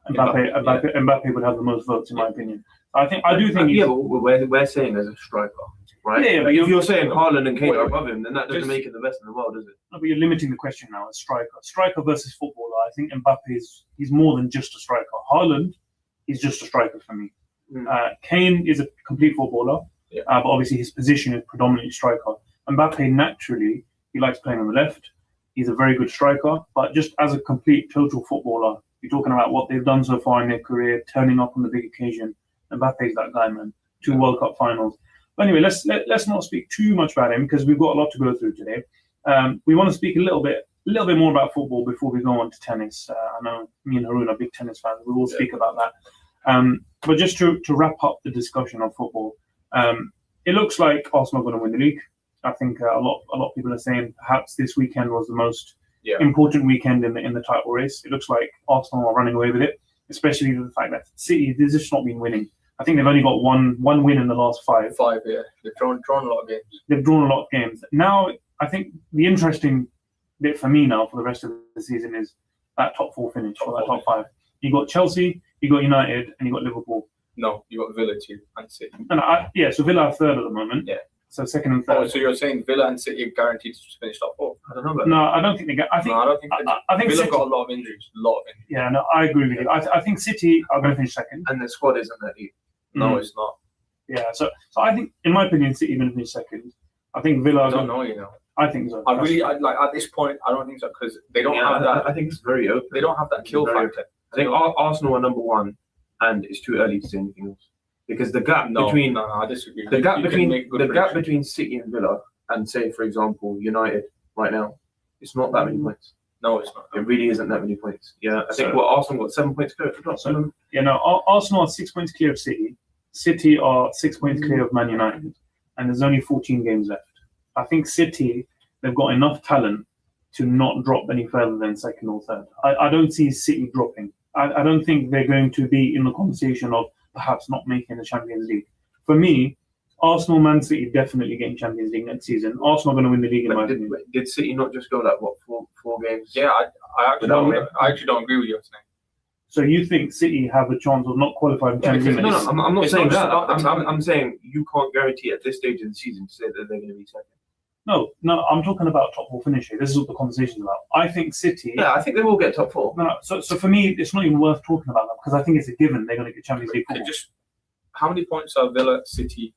Mbappe would have the most votes, in my opinion. I do think. Yeah, but we're saying as a striker, right? Yeah, but if you're saying Haaland and Kane are above him, then that doesn't make him the best in the world, does it? No, but you're limiting the question now as striker versus footballer. I think Mbappe he's more than just a striker. Haaland, he's just a striker for me. Kane is a complete footballer, but obviously his position is predominantly striker. Mbappe naturally he likes playing on the left. He's a very good striker, but just as a complete total footballer, you're talking about what they've done so far in their career, turning up on the big occasion. Mbappe's that guy, man. 2 World Cup finals. But anyway, let's not speak too much about him because we've got a lot to go through today. We want to speak a little bit more about football before we go on to tennis. I know me and Harun are big tennis fans. We will speak about that. But just to wrap up the discussion on football, it looks like Arsenal are going to win the league. I think a lot of people are saying perhaps this weekend was the most important weekend in the title race. It looks like Arsenal are running away with it, especially the fact that City, they've just not been winning. I think they've only got one win in the last 5. 5, yeah. They've drawn a lot of games. They've drawn a lot of games. Now, I think the interesting bit for me now for the rest of the season is that top 4 finish or that top 5. You got Chelsea, you got United, and you got Liverpool. No, you got Villa too and City. And so Villa are third at the moment. Yeah. So second and third. Oh, so you're saying Villa and City are guaranteed to finish top 4? I don't know about No, I don't think they get. I think Villa City, got a lot of injuries. Yeah, no, I agree with you. I think City are going to finish second. And the squad isn't that deep. No, it's not. Yeah, so I think, in my opinion, City are going to finish second. I think Villa. I don't know, you know. I think so. At this point, I don't think so because they don't have that. I think it's very open. They don't have that kill factor. I think Arsenal are number 1, and it's too early to say anything else because the gap between. No, I disagree. The gap between City and Villa, and say for example United right now, it's not that many points. No, it's not. It really isn't that many points. Yeah, I think Arsenal got 7 points clear. Arsenal are 6 points clear of City. City are 6 points clear of Man United, and there's only 14 games left. I think City, they've got enough talent to not drop any further than second or third. I don't see City dropping. I don't think they're going to be in the conversation of perhaps not making the Champions League. For me, Arsenal, Man City definitely getting Champions League next season. Arsenal are going to win the league in my opinion. Did City not just go like four games? Yeah, I actually don't agree with you. So you think City have a chance of not qualifying for Champions League? No, I'm not saying that. I'm saying you can't guarantee at this stage of the season to say that they're going to be second. No, I'm talking about top 4 finish here. This is what the conversation's about. I think City. Yeah, I think they will get top 4. No. So for me, it's not even worth talking about them because I think it's a given they're going to get Champions League football. Just how many points are Villa, City?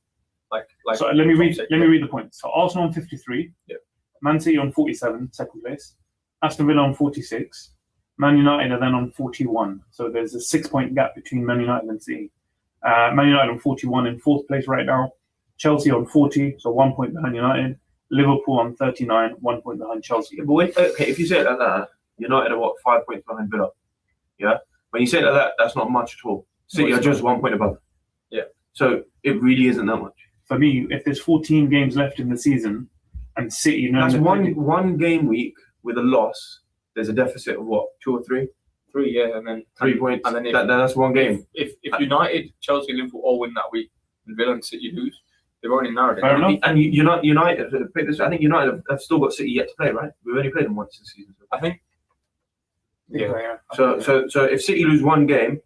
So let me read the points. So Arsenal on 53. Yeah. Man City on 47, second place. Aston Villa on 46. Man United are then on 41. So there's a 6-point gap between Man United and City. Man United on 41 in 4th place right now. Chelsea on 40, so 1 point behind United. Liverpool on 39, 1 point behind Chelsea. Yeah, but if you say it like that, United are 5 points behind Villa. Yeah? When you say it like that, that's not much at all. City are just 1 point above. Yeah. So it really isn't that much. For me, if there's 14 games left in the season and City... That's one game week with a loss. There's a deficit of 2 or 3? 3, yeah, and then 3 points. And then that's one game. If United, Chelsea, Liverpool all win that week and Villa and City lose, they've already narrowed it. Fair enough. And United, I think United have still got City yet to play, right? We've only played them once this season. I think. Yeah. So if City lose one game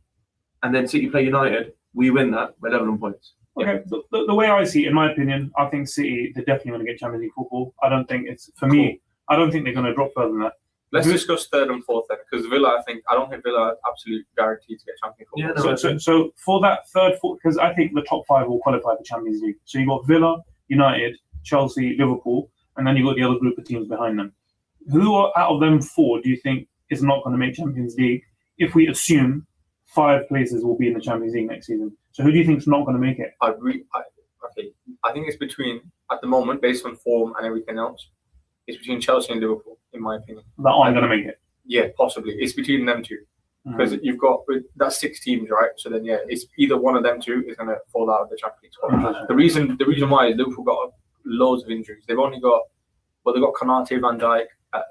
and then City play United, we win that by 11 points. Okay, the way I see it, in my opinion, I think City, they're definitely going to get Champions League football. I don't think it's, for me, I don't think they're going to drop further than that. Let's discuss 3rd and 4th then, because Villa, I don't think Villa are absolutely guaranteed to get Champions League football. Yeah, so for that 3rd, 4th, because I think the top 5 will qualify for Champions League. So you got Villa, United, Chelsea, Liverpool, and then you got the other group of teams behind them. Who out of them 4 do you think is not going to make Champions League if we assume 5 places will be in the Champions League next season? So who do you think is not going to make it? I think it's between, at the moment, based on form and everything else, it's between Chelsea and Liverpool, in my opinion. That aren't going to make it? Yeah, possibly. It's between them two. because you've got that's 6 teams, right? So then it's either one of them two is going to fall out of the Champions League. The reason why is Liverpool got loads of injuries. They've got Konate, Van Dijk.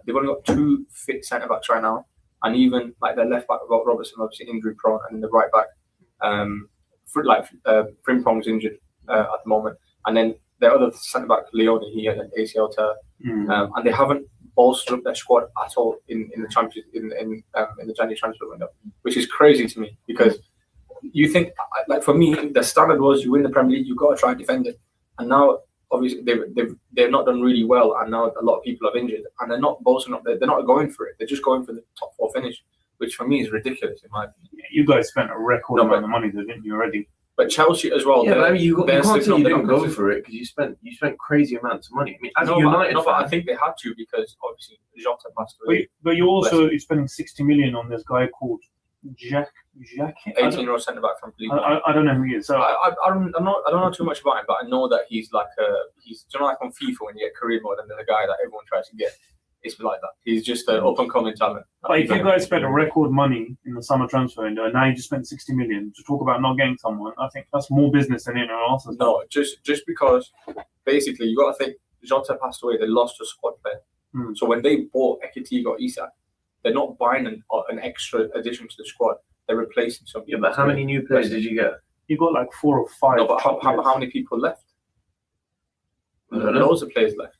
They've only got 2 fit centre backs right now, and even like their left back, Robertson, obviously injury prone, and then the right back, Frimpong's injured at the moment, and then their other centre back, Leone, he had an ACL tear, and they haven't bolstered up their squad at all in the Champions in the January transfer window, which is crazy to me because you think, like for me, the standard was you win the Premier League, you've got to try and defend it, and now obviously they've not done really well, and now a lot of people have injured, and they're not bolstering up. They're not going for it. They're just going for the top 4 finish, which for me is ridiculous in my opinion. Yeah, you guys spent a record amount of money, though, didn't you already? But Chelsea as well. Yeah, but I mean, you can't say you didn't go for it because you spent crazy amounts of money. I mean, as a United fan, but I think they had to because obviously Jota passed away. But you're spending 60 million on this guy called Jack. 18-year-old centre back from League. I don't know who he is. So I don't know too much about him, but I know that he's like like on FIFA when you get career mode and there's a guy that everyone tries to get. It's like that. He's just an up and coming talent. But if you guys spent a record money in the summer transfer window and now you just spent 60 million to talk about not getting someone, I think that's more business than anyone else. No, just because basically you got to think Jota passed away, they lost a squad player. So when they bought Ekitike or Isak, they're not buying an extra addition to the squad. They're replacing something. Yeah, but how many new players did you get? You got like 4 or 5. No, but how many people left? Loads of players left.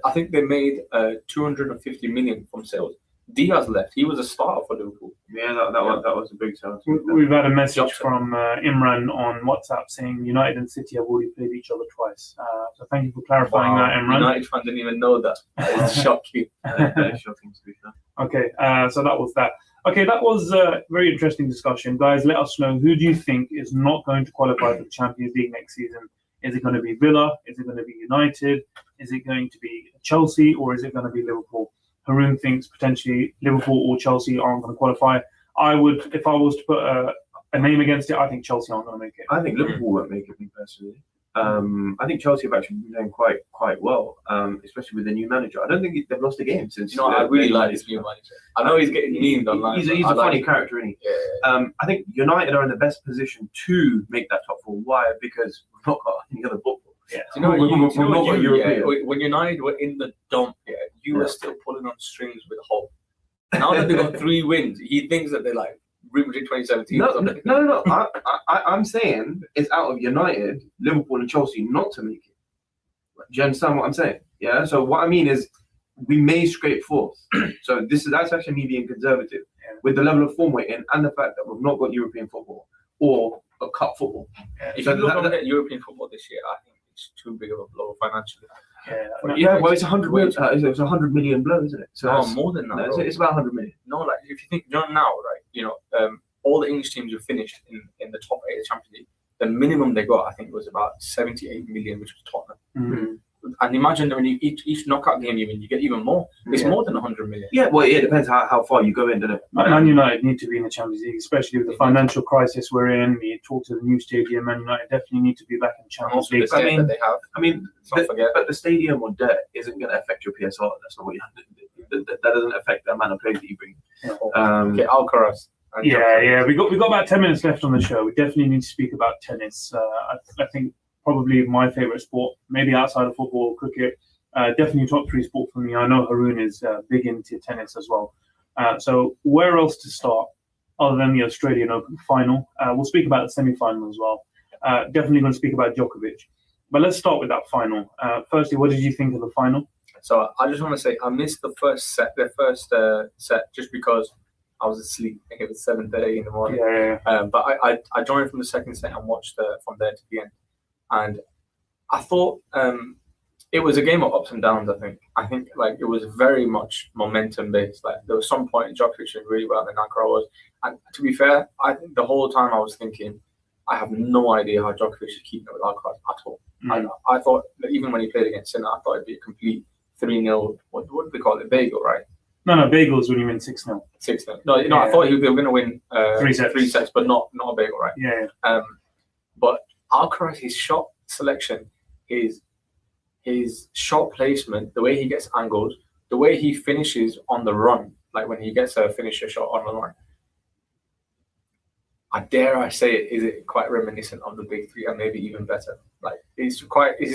I think they made 250 million from sales. Diaz left. He was a starter for Liverpool. Yeah, that was a big sale. We've had a message from Imran on WhatsApp saying United and City have already played each other twice. So thank you for clarifying that, Imran. United fan didn't even know that. It's shocking. Shocking to be fair. Okay, so that was that. Okay, that was a very interesting discussion. Guys, let us know, who do you think is not going to qualify for the Champions League next season? Is it going to be Villa? Is it going to be United? Is it going to be Chelsea? Or is it going to be Liverpool? Haroon thinks potentially Liverpool or Chelsea aren't going to qualify. I would, if I was to put a name against it, I think Chelsea aren't going to make it. I think Liverpool won't make it, me personally. I think Chelsea have actually been doing quite well, especially with the new manager. I don't think they've lost a game since. I really like this new manager. I know he's getting memed online. He's a funny character, isn't he? Yeah. I think United are in the best position to make that top 4. Why? Because we've not got any other football. Yeah. When United were in the dump, you were still pulling on strings with Hull. Now that they've got 3 wins, he thinks that they're like Real Madrid 2017. No. I'm saying it's out of United, Liverpool, and Chelsea not to make it. Do you understand what I'm saying? Yeah. So what I mean is, we may scrape 4th. So that's actually me being conservative with the level of form we're in and the fact that we've not got European football or a cup football. If you don't get European football this year, I think it's too big of a blow financially. Well, it's 100 million. It's 100 million blow, isn't it? So more than that. It's about 100 million. No, like if you think now, right? All the English teams who finished in the top 8 of the Champions League, the minimum they got, I think, was about 78 million, which was Tottenham. Mm-hmm. And imagine that when you each knockout game you win, you get even more. It's more than 100 million. Yeah, well, it depends how far you go into it. Man United need to be in the Champions League, especially with the financial crisis we're in. We talk to the new stadium, Man United definitely need to be back in the Champions League. But the stadium or debt isn't going to affect your PSR. That's not what you have to do. That doesn't affect the amount of players that you bring. Okay, Alcaraz. Yeah. We got about 10 minutes left on the show. We definitely need to speak about tennis. I think probably my favorite sport, maybe outside of football, cricket. Definitely top 3 sport for me. I know Haroon is big into tennis as well. So where else to start other than the Australian Open final? We'll speak about the semi-final as well. Definitely going to speak about Djokovic. But let's start with that final. Firstly, what did you think of the final? So I just want to say I missed the first set just because I was asleep. I think it was 7:30 in the morning. But I joined from the second set and watched from there to the end. And I thought it was a game of ups and downs. I think like it was very much momentum based. Like there was some point Djokovic did really well, and Alcaraz was. And to be fair, I think the whole time I was thinking, I have no idea how Djokovic should keep it with Alcaraz at all. I thought that even when he played against Sinner, I thought it'd be a complete 3-0. What do they call it? Bagel, right? No, bagels when you win 6-0. 6-0. No, I thought they were going to win 3 sets, but not a bagel, right? Yeah. But Alcaraz, his shot selection, his shot placement, the way he gets angled, the way he finishes on the run, like when he gets a finisher shot on the run, dare I say it, is it quite reminiscent of the big three and maybe even better? Like it's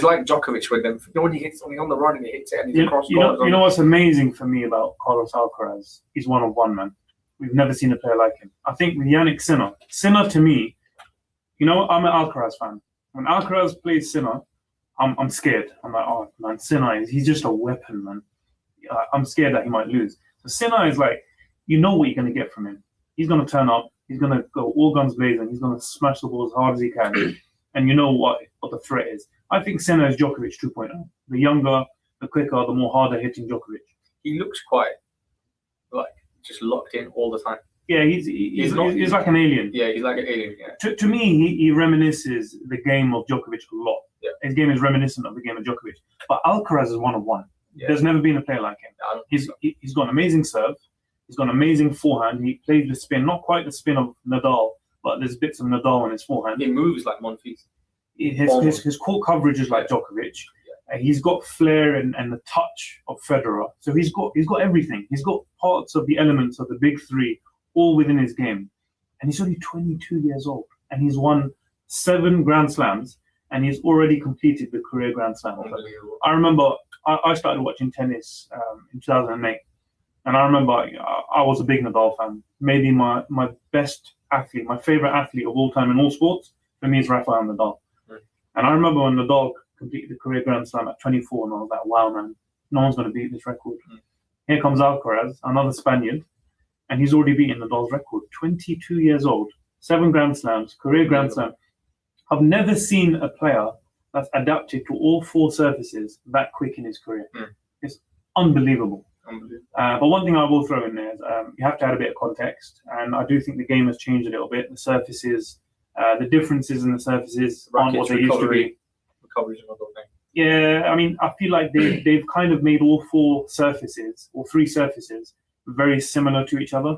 like Djokovic with them. When he hits on the run and he hits it and he's across. You know what's amazing for me about Carlos Alcaraz? He's one of one, man. We've never seen a player like him. I think with Yannick Sinner to me, I'm an Alcaraz fan. When Alcaraz plays Sinner, I'm scared. I'm like, oh man, Sinner he's just a weapon, man. I'm scared that he might lose. So Sinner is like, you know what you're going to get from him. He's going to turn up. He's going to go all guns blazing. He's going to smash the ball as hard as he can. And you know what the threat is. I think Sinner is Djokovic 2.0. The younger, the quicker, the more harder hitting Djokovic. He looks quite just locked in all the time. Yeah, he's like an alien. Yeah, he's like an alien. Yeah. To me, he reminisces the game of Djokovic a lot. Yeah. His game is reminiscent of the game of Djokovic. But Alcaraz is one of one. Yeah. There's never been a player like him. He's got an amazing serve. He's got an amazing forehand. He plays the spin, not quite the spin of Nadal, but there's bits of Nadal in his forehand. He moves like Monfils. His court coverage is like Djokovic. Yeah. He's got flair and the touch of Federer. So he's got everything. He's got parts of the elements of the big three all within his game. And he's only 22 years old. And he's won 7 Grand Slams. And he's already completed the career Grand Slam. I remember I started watching tennis in 2008. And I remember I was a big Nadal fan. Maybe my best athlete, my favorite athlete of all time in all sports, for me is Rafael Nadal. Right. And I remember when Nadal completed the career Grand Slam at 24, and I was like, wow, man, no one's going to beat this record. Here comes Alcaraz, another Spaniard, and he's already beaten Nadal's record. 22 years old, 7 Grand Slams, career Grand Slam. I've never seen a player that's adapted to all 4 surfaces that quick in his career. It's unbelievable. But one thing I will throw in there is you have to add a bit of context, and I do think the game has changed a little bit. The surfaces, the differences in the surfaces aren't what they used to be. Recovery's another thing. Yeah, I mean, I feel like they've kind of made all 4 surfaces, or 3 surfaces, very similar to each other.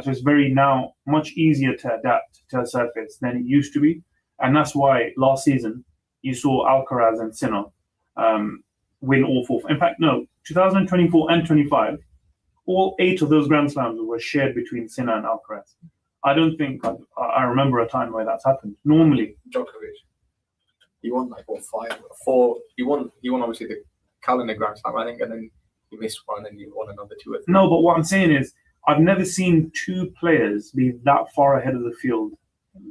So it's now much easier to adapt to a surface than it used to be, and that's why last season you saw Alcaraz and Sinner win all 4. In fact, no. 2024 and 25, all 8 of those Grand Slams were shared between Sinner and Alcaraz. I don't think I remember a time where that's happened. Normally, Djokovic, he won 4. He won obviously the calendar Grand Slam, I think, and then he missed one, and then he won another 2 or 3. No, but what I'm saying is, I've never seen 2 players be that far ahead of the field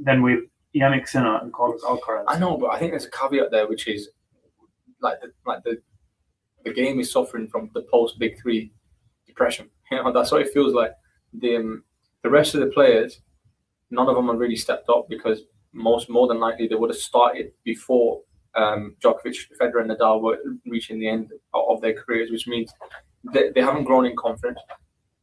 than with Yannick Sinner and Carlos Alcaraz. I know, but I think there's a caveat there, which is the game is suffering from the post Big Three depression. That's what it feels like. The rest of the players, none of them have really stepped up because more than likely they would have started before Djokovic, Federer, and Nadal were reaching the end of their careers, which means they haven't grown in confidence.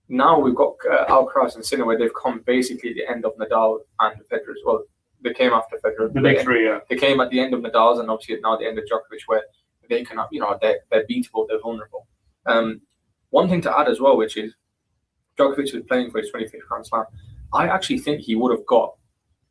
Now we've got Alcaraz and Sinner, where they've come basically at the end of Nadal and Federer as well. They came after Federer. The Big Three, yeah. They came at the end of Nadal's and obviously now the end of Djokovic, where they cannot, they're beatable, they're vulnerable. One thing to add as well, which is Djokovic was playing for his 25th Grand Slam. I actually think he would have got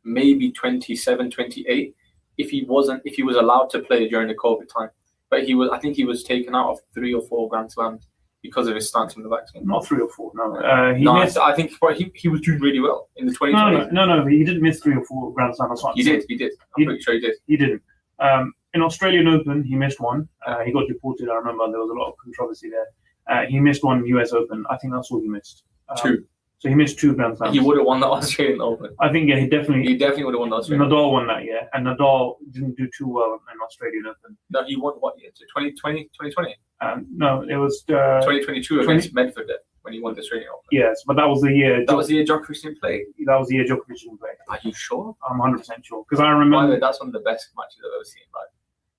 maybe 27, 28 if he was allowed to play during the COVID time. But I think he was taken out of 3 or 4 Grand Slams because of his stance in the vaccine. Not 3 or 4, no. I think he was doing really well in the 2020s. No, he didn't miss 3 or 4 Grand Slams. He did. I'm pretty sure he did. He didn't. In Australian Open, he missed 1. He got deported. I remember there was a lot of controversy there. He missed 1 US Open. I think that's all he missed. 2. So he missed 2 Grand Slams. He would have won the Australian Open. I think, he definitely would have won the Australian Open. Nadal won that year, and Nadal didn't do too well in Australian Open. No, he won what year? 2020? No, it was 2022 against Medvedev when he won the Australian Open. Yes, but that was the year. That was the year Djokovic didn't play. That was the year Djokovic didn't play. Are you sure? I'm 100% sure because I remember. By the way, that's one of the best matches I've ever seen.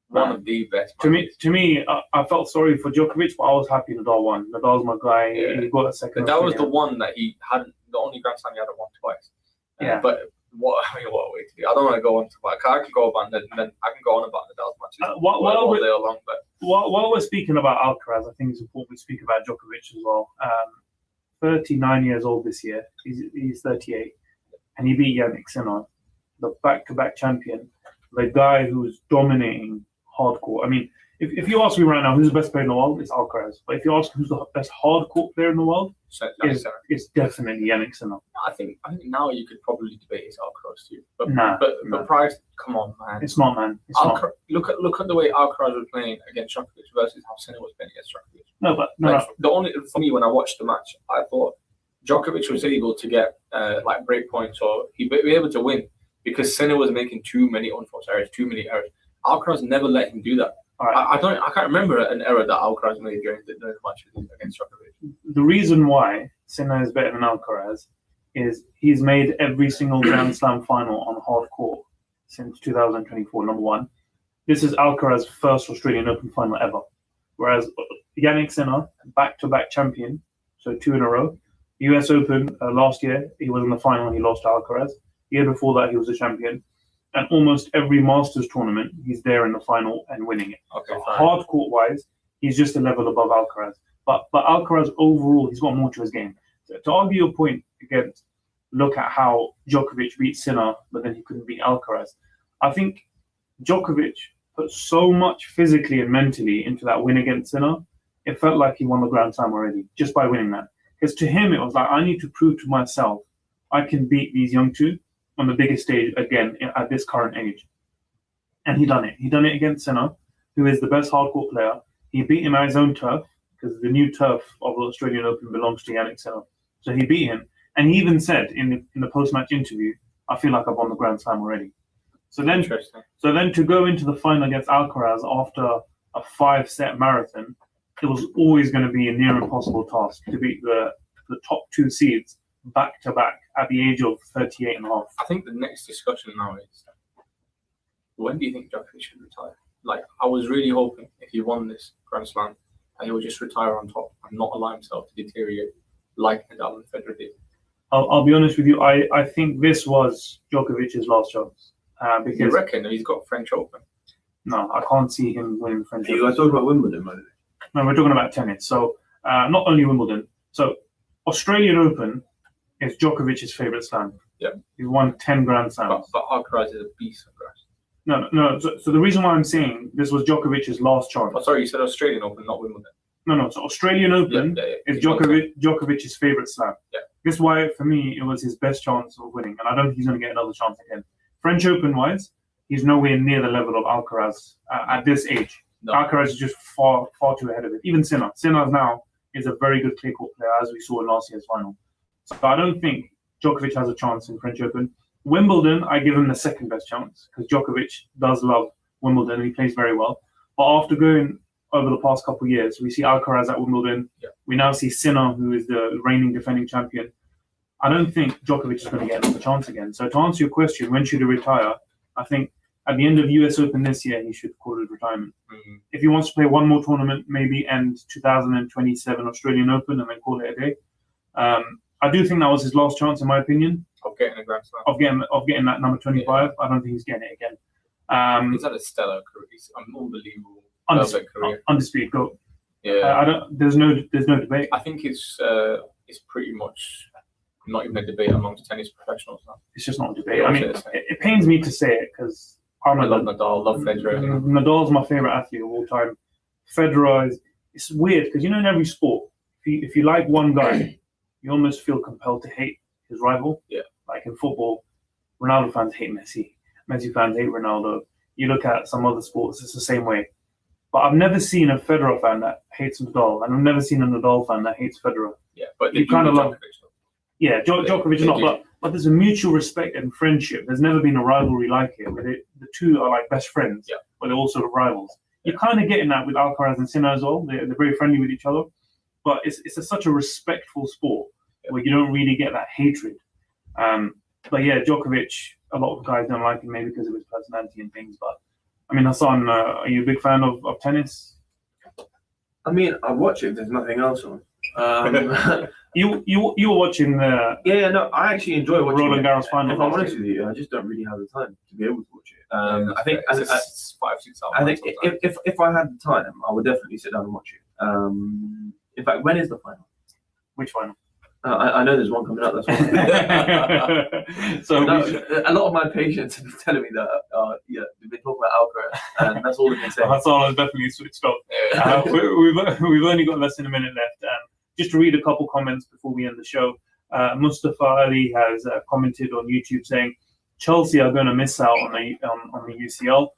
One of the best. To me, I felt sorry for Djokovic, but I was happy Nadal won. Nadal's my guy. Yeah. He got a second. But that was the one that he hadn't. The only Grand Slam he hadn't won twice. Yeah. But what a way to do. I don't want to go on to that. I can go about and then I can go on about Nadal's matches all day long. But while we're speaking about Alcaraz, I think it's important we speak about Djokovic as well. 39 years old this year. He's 38, and he beat Yannick Sinner, the back-to-back champion, the guy who's dominating hardcore. I mean, if you ask me right now who's the best player in the world, it's Alcaraz. But if you ask who's the best hard court player in the world, it's definitely Yannick Sinner. I think now you could probably debate it's Alcaraz too. But Nah. prior, come on, man. It's not, man. It's not. Look at the way Alcaraz was playing against Djokovic versus how Sinner was playing against Djokovic. No. For me, when I watched the match, I thought Djokovic was able to get like break points, or he'd be able to win because Sinner was making too many unforced errors, too many errors. Alcaraz never let him do that. Right. I can't remember an error that Alcaraz made during the match against Djokovic. The reason why Sinner is better than Alcaraz is he's made every single Grand Slam final on hard court since 2024, number one. This is Alcaraz's first Australian Open final ever. Whereas Yannick Sinner, back-to-back champion, so 2 in a row. US Open last year, he was in the final and he lost to Alcaraz. The year before that, he was a champion. And almost every Masters tournament, he's there in the final and winning it. Okay, so hard court-wise, he's just a level above Alcaraz. But Alcaraz overall, he's got more to his game. So to argue your point against, look at how Djokovic beat Sinner, but then he couldn't beat Alcaraz. I think Djokovic put so much physically and mentally into that win against Sinner, it felt like he won the Grand Slam already, just by winning that. Because to him, it was like, I need to prove to myself I can beat these young two on the biggest stage again at this current age. And he done it. He done it against Sinner, who is the best hardcourt player. He beat him at his own turf, because the new turf of the Australian Open belongs to Yannick Sinner. So he beat him. And he even said in the post-match interview, I feel like I've won the Grand Slam already. So then to go into the final against Alcaraz after a 5-set marathon, it was always going to be a near impossible task to beat the top 2 seeds back-to-back at the age of 38 and a half. I think the next discussion now is, when do you think Djokovic should retire? Like, I was really hoping if he won this Grand Slam, that he would just retire on top and not allow himself to deteriorate like Nadal and Federer did. I'll be honest with you, I think this was Djokovic's last chance. Because you reckon he's got French Open? No, I can't see him winning French Open. You guys talking about Wimbledon, by the way? No, we're talking about tennis. So not only Wimbledon. So Australian Open is Djokovic's favourite slam. Yeah. He's won 10 Grand Slams. But Alcaraz is a beast of grass. No. So the reason why I'm saying this was Djokovic's last chance. Oh, sorry, you said Australian Open, not Wimbledon. No. So Australian Open is Djokovic's favourite slam. Yeah. This is why, for me, it was his best chance of winning. And I don't think he's going to get another chance again. French Open-wise, he's nowhere near the level of Alcaraz at this age. No. Alcaraz is just far too ahead of it. Even Sinner. Sinner now is a very good clay court player, as we saw in last year's final. So I don't think Djokovic has a chance in French Open. Wimbledon, I give him the second best chance because Djokovic does love Wimbledon and he plays very well. But after going over the past couple of years, we see Alcaraz at Wimbledon. Yeah. We now see Sinner, who is the reigning defending champion. I don't think Djokovic is going to get another chance again. So to answer your question, when should he retire? I think at the end of US Open this year, he should call it retirement. Mm-hmm. If he wants to play one more tournament, maybe end 2027 Australian Open and then call it a day. I do think that was his last chance, in my opinion. Of getting a Grand Slam. Of getting that number 25. Yeah. I don't think he's getting it again. He's had a stellar career. He's an unbelievable, perfect career. Undisputed GOAT. Yeah. There's no debate. I think it's pretty much not even a debate amongst tennis professionals now. It's just not a debate. I mean, it pains me to say it because I love Nadal, love Federer. Nadal's my favorite athlete of all time. Federer it's weird because in every sport, if you like one guy, you almost feel compelled to hate his rival. Yeah. Like in football, Ronaldo fans hate Messi. Messi fans hate Ronaldo. You look at some other sports, it's the same way. But I've never seen a Federer fan that hates Nadal, and I've never seen a Nadal fan that hates Federer. Yeah, but you kind of love. Yeah, Djokovic is not, but there's a mutual respect and friendship. There's never been a rivalry like it, where the two are like best friends, but they're also rivals. You're kind of getting that with Alcaraz and Sinner as well. They're very friendly with each other, but it's such a respectful sport where you don't really get that hatred. But yeah, Djokovic, a lot of guys don't like him maybe because of his personality and things. But I mean, Hassan, are you a big fan of tennis? I mean, I watch it. There's nothing else on. You were watching the no, I actually enjoy watching Roland Garros final. If I'm honest with you, I just don't really have the time to be able to watch it. I think it's 5-6 hours. I think if I had the time, I would definitely sit down and watch it. In fact, when is the final? Which final? I know there's one coming up. That's one. So a lot of my patients have been telling me that, they've been talking about Alcaraz, and that's all they've been saying. That's all. I've definitely switched off. We've only got less than a minute left. Just to read a couple comments before we end the show. Mustafa Ali has commented on YouTube saying Chelsea are going to miss out on the UCL.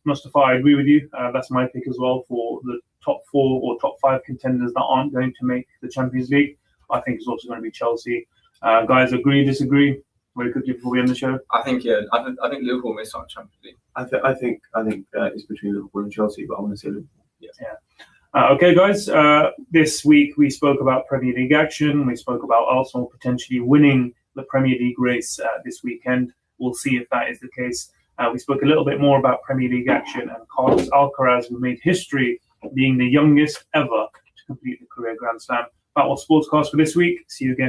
Mustafa, I agree with you. That's my pick as well for the top 4 or top 5 contenders that aren't going to make the Champions League. I think it's also going to be Chelsea. Guys, agree, disagree? Very quickly before we end the show. I think Liverpool miss out Champions League. I think it's between Liverpool and Chelsea, but I want to say Liverpool. Yeah. Okay, guys. This week we spoke about Premier League action. We spoke about Arsenal potentially winning the Premier League race this weekend. We'll see if that is the case. We spoke a little bit more about Premier League action and Carlos Alcaraz, who made history being the youngest ever to complete the career Grand Slam. That was Sportscast for this week. See you again.